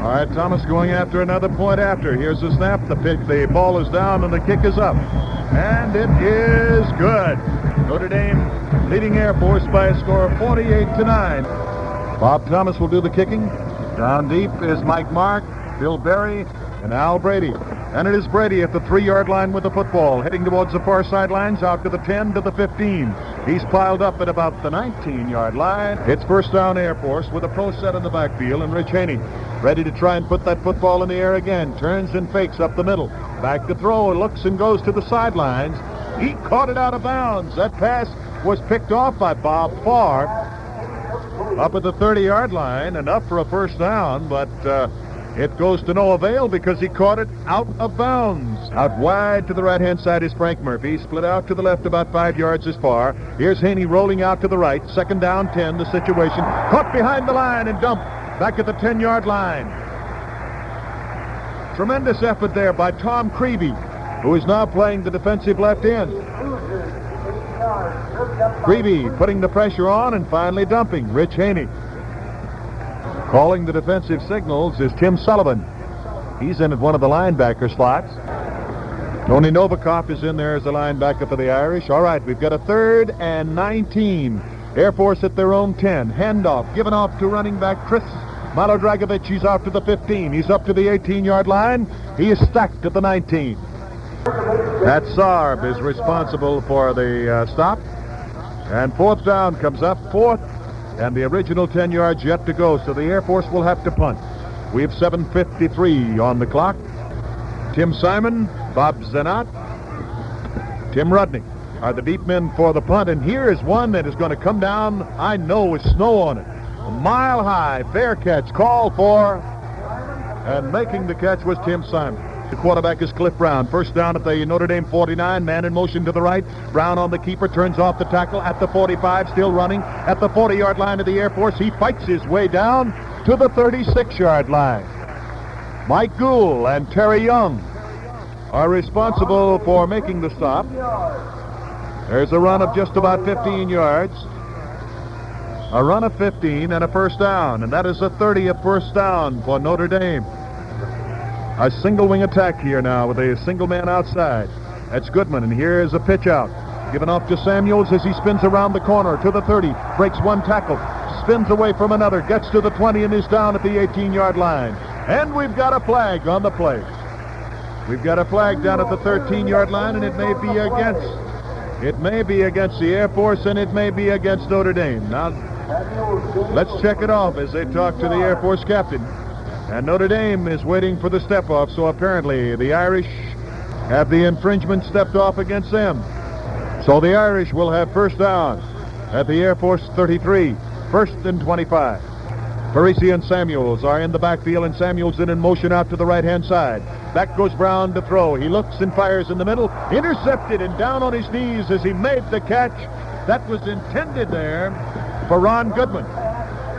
A: All right, Thomas going after another point after. Here's the snap, the pick, the ball is down, and the kick is up. And it is good. Notre Dame leading Air Force by a score of 48-9. Bob Thomas will do the kicking. Down deep is Mike Mark, Bill Berry, and Al Brady. And it is Brady at the 3-yard line with the football, heading towards the far sidelines, out to the 10, to the 15. He's piled up at about the 19-yard line. It's first down Air Force with a pro set in the backfield, and Rich Haney ready to try and put that football in the air again. Turns and fakes up the middle. Back to throw, looks and goes to the sidelines. He caught it out of bounds. That pass was picked off by Bob Farr up at the 30-yard line, enough for a first down, but it goes to no avail because he caught it out of bounds. Out wide to the right-hand side is Frank Murphy. Split out to the left about 5 yards as far. Here's Haney rolling out to the right. Second down, 10, the situation. Caught behind the line and dumped back at the 10-yard line. Tremendous effort there by Tom Creevy, who is now playing the defensive left end. Creevy putting the pressure on and finally dumping Rich Haney. Calling the defensive signals is Tim Sullivan. He's in at one of the linebacker slots. Tony Novikov is in there as a linebacker for the Irish. All right, we've got a 3rd and 19. Air Force at their own 10. Handoff given off to running back Chris Malodragovic. He's out to the 15. He's up to the 18-yard line. He is stacked at the 19. That Sarb is responsible for the stop. And fourth down comes up. Fourth, and the original 10 yards yet to go, so the Air Force will have to punt. We have 7:53 on the clock. Tim Simon, Bob Zanat, Tim Rudnick are the deep men for the punt, and here is one that is going to come down, I know, with snow on it. Mile high, fair catch, called for, and making the catch was Tim Simon. The quarterback is Cliff Brown. First down at the Notre Dame 49. Man in motion to the right. Brown on the keeper, turns off the tackle at the 45, still running at the 40-yard line of the Air Force. He fights his way down to the 36-yard line. Mike Gould and Terry Young are responsible for making the stop. There's a run of just about 15 yards. A run of 15 and a first down, and that is the 30th first down for Notre Dame. A single wing attack here now with a single man outside. That's Goodman, and here's a pitch out. Given off to Samuels as he spins around the corner to the 30, breaks one tackle, spins away from another, gets to the 20 and is down at the 18-yard line. And we've got a flag on the play. We've got a flag down at the 13-yard line, and it may be against the Air Force, and it may be against Notre Dame. Now, let's check it off as they talk to the Air Force captain. And Notre Dame is waiting for the step-off, so apparently the Irish have the infringement stepped off against them. So the Irish will have first down at the Air Force 33, first and 25. Parisi and Samuels are in the backfield, and Samuels in motion out to the right-hand side. Back goes Brown to throw. He looks and fires in the middle. Intercepted and down on his knees as he made the catch. That was intended there for Ron Goodman.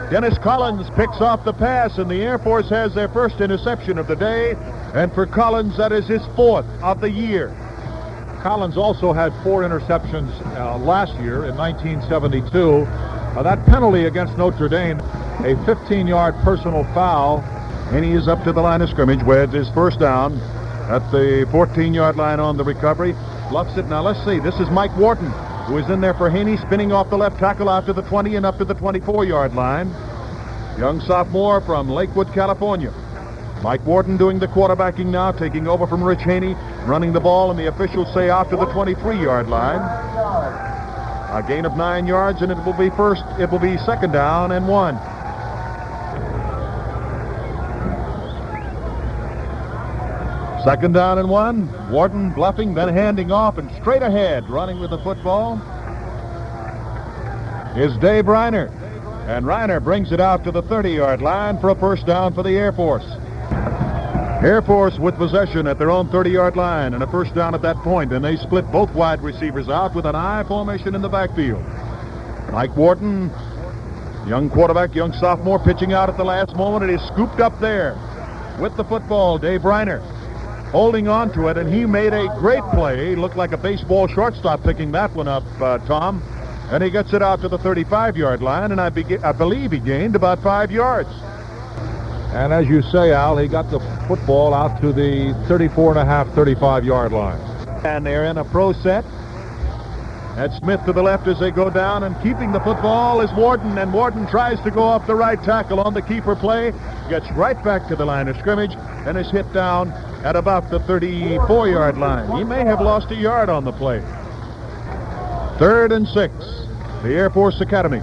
A: Dennis Collins picks off the pass, and the Air Force has their first interception of the day. And for Collins, that is his fourth of the year.
B: Collins also had 4 interceptions last year in 1972. That penalty against Notre Dame, a 15-yard personal foul.
A: And he is up to the line of scrimmage with his first down at the 14-yard line on the recovery. Bluffs it. Now let's see. This is Mike Wharton, who is in there for Haney, spinning off the left tackle out to the 20 and up to the 24-yard line. Young sophomore from Lakewood, California. Mike Wharton doing the quarterbacking now, taking over from Rich Haney, running the ball, and the officials say out to the 23-yard line. A gain of 9 yards, and it will be second down and 1. Second down and 1. Wharton bluffing, then handing off, and straight ahead, running with the football is Dave Reiner. And Reiner brings it out to the 30-yard line for a first down for the Air Force. Air Force with possession at their own 30-yard line and a first down at that point, and they split both wide receivers out with an I formation in the backfield. Mike Wharton, young quarterback, young sophomore, pitching out at the last moment. It is scooped up there with the football. Dave Reiner holding on to it, and he made a great play. He looked like a baseball shortstop picking that one up, Tom. And he gets it out to the 35-yard line, and I believe he gained about 5 yards.
B: And as you say, Al, he got the football out to the 34.5, 35-yard line.
A: And they're in a pro set. That's Smith to the left as they go down, and keeping the football is Wharton, and Wharton tries to go off the right tackle on the keeper play, gets right back to the line of scrimmage, and is hit down at about the 34-yard line. He may have lost a yard on the play. 3rd and 6, the Air Force Academy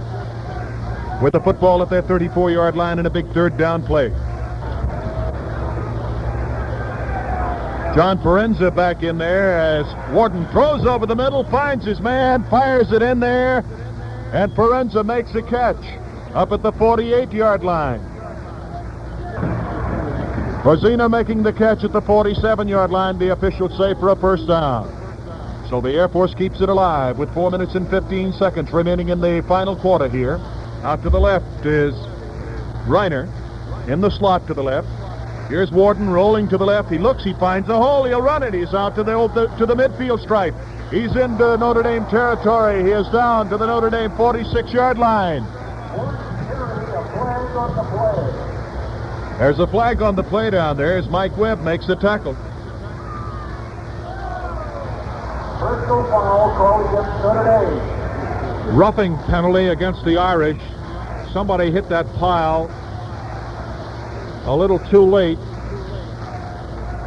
A: with the football at their 34-yard line and a big third down play. John Forenza back in there as Wharton throws over the middle, finds his man, fires it in there, and Forenza makes a catch up at the 48-yard line. Rosina making the catch at the 47-yard line, the officials say, for a first down. So the Air Force keeps it alive with 4 minutes and 15 seconds remaining in the final quarter here. Out to the left is Reiner in the slot to the left. Here's Wharton rolling to the left. He looks, he finds a hole, he'll run it. He's out to the midfield stripe. He's into Notre Dame territory. He is down to the Notre Dame 46-yard line. There's a flag on the play down there as Mike Webb makes the tackle.
C: Personal foul called against Notre Dame.
B: Roughing penalty against the Irish. Somebody hit that pile a little too late,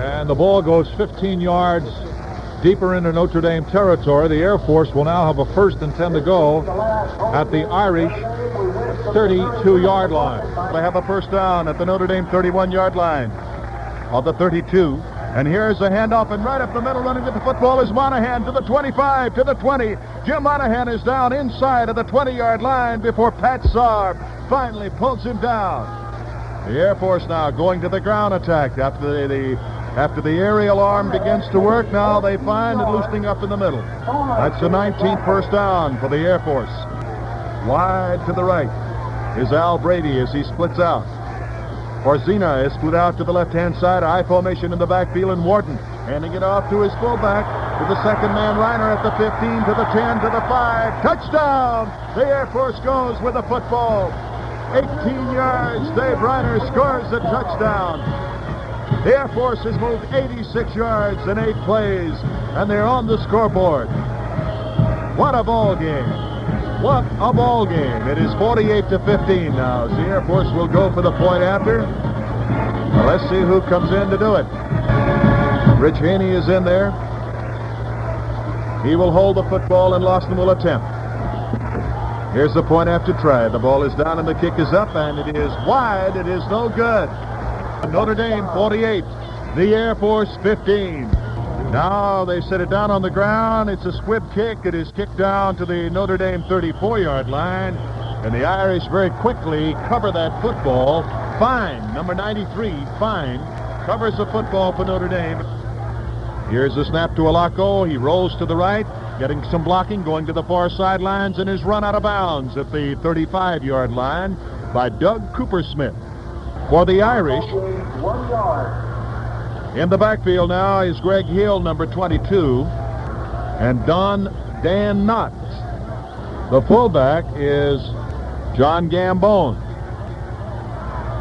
B: and the ball goes 15 yards deeper into Notre Dame territory. The Air Force will now have a 1st and 10 to go at the Irish 32-yard line.
A: They have a first down at the Notre Dame 31-yard line. On the 32, And here's a handoff, and right up the middle running with the football is Monahan to the 25, to the 20. Jim Monahan is down inside of the 20-yard line before Pat Saar finally pulls him down. The Air Force now going to the ground attack after the aerial arm begins to work. Now they find it loosening up in the middle. That's the 19th first down for the Air Force. Wide to the right is Al Brady as he splits out. Orzina is split out to the left-hand side. I formation in the backfield, and Wharton handing it off to his fullback, to the second man, Reiner at the 15, to the 10, to the 5. Touchdown! The Air Force goes with the football. 18 yards. Dave Reiner scores a touchdown. The Air Force has moved 86 yards in 8 plays, and they're on the scoreboard. What a ball game. What a ball game. It is 48-15 now. As the Air Force will go for the point after. Well, let's see who comes in to do it. Rich Haney is in there. He will hold the football, and Lawson will attempt. Here's the point after try. The ball is down and the kick is up, and it is wide. It is no good. Notre Dame 48, the Air Force 15. Now they set it down on the ground. It's a squib kick. It is kicked down to the Notre Dame 34-yard line. And the Irish very quickly cover that football. Fine, number 93, Fine, covers the football for Notre Dame. Here's the snap to Alaco. He rolls to the right, getting some blocking, going to the far sidelines, and is run out of bounds at the 35-yard line by Doug Coopersmith. For the Irish,
C: 1 yard.
A: In the backfield now is Greg Hill, number 22, and Dan Knott. The fullback is John Gambone.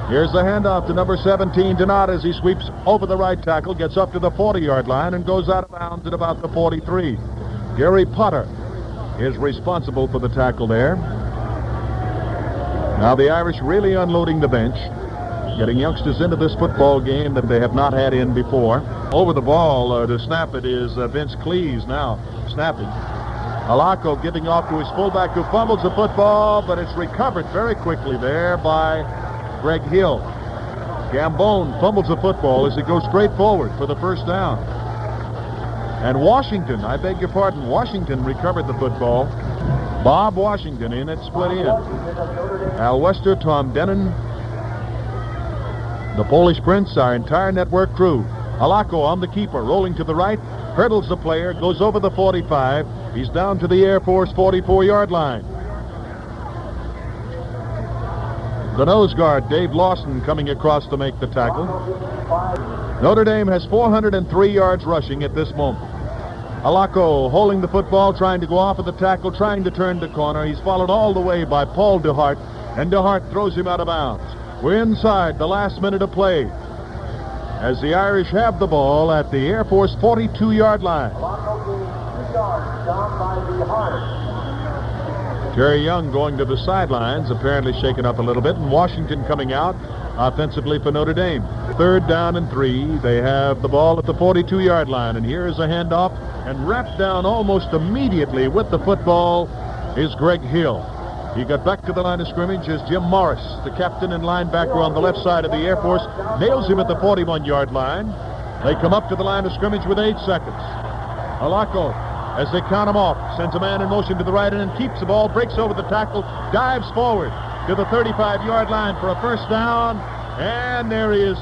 A: Here's the handoff to number 17, Knott, as he sweeps over the right tackle, gets up to the 40-yard line, and goes out of bounds at about the 43. Gary Potter is responsible for the tackle there. Now the Irish really unloading the bench, getting youngsters into this football game that they have not had in before. Over the ball to snap it is Vince Cleese now snapping. Alaco giving off to his fullback, who fumbles the football, but it's recovered very quickly there by Greg Hill. Gambone fumbles the football as he goes straight forward for the first down. And Washington, I beg your pardon, Washington recovered the football. Bob Washington in it, split in. Al Wester, Tom Denon, the Polish Prince, our entire network crew. Alaco on the keeper, rolling to the right, hurdles the player, goes over the 45. He's down to the Air Force 44-yard line. The nose guard, Dave Lawson, coming across to make the tackle. Notre Dame has 403 yards rushing at this moment. Alaco holding the football, trying to go off of the tackle, trying to turn the corner. He's followed all the way by Paul DeHart, and DeHart throws him out of bounds. We're inside the last minute of play as the Irish have the ball at the Air Force 42-yard line. Terry Young going to the sidelines, apparently shaken up a little bit, and Washington coming out offensively for Notre Dame. 3rd down and 3. They have the ball at the 42-yard line, and here's a handoff, and wrapped down almost immediately with the football is Greg Hill. He got back to the line of scrimmage as Jim Morris, the captain and linebacker on the left side of the Air Force, nails him at the 41-yard line. They come up to the line of scrimmage with 8 seconds. Alaco, as they count him off, sends a man in motion to the right and keeps the ball, breaks over the tackle, dives forward to the 35-yard line for a first down, and there he is.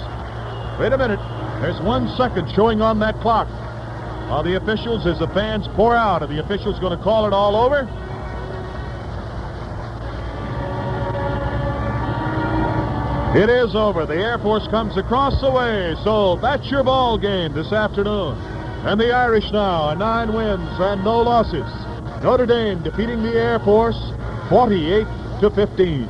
A: Wait a minute. There's 1 second showing on that clock. The officials, as the fans pour out, are the officials going to call it all over? It is over. The Air Force comes across the way. So that's your ball game this afternoon. And the Irish now, 9 wins and no losses. Notre Dame defeating the Air Force 48-15.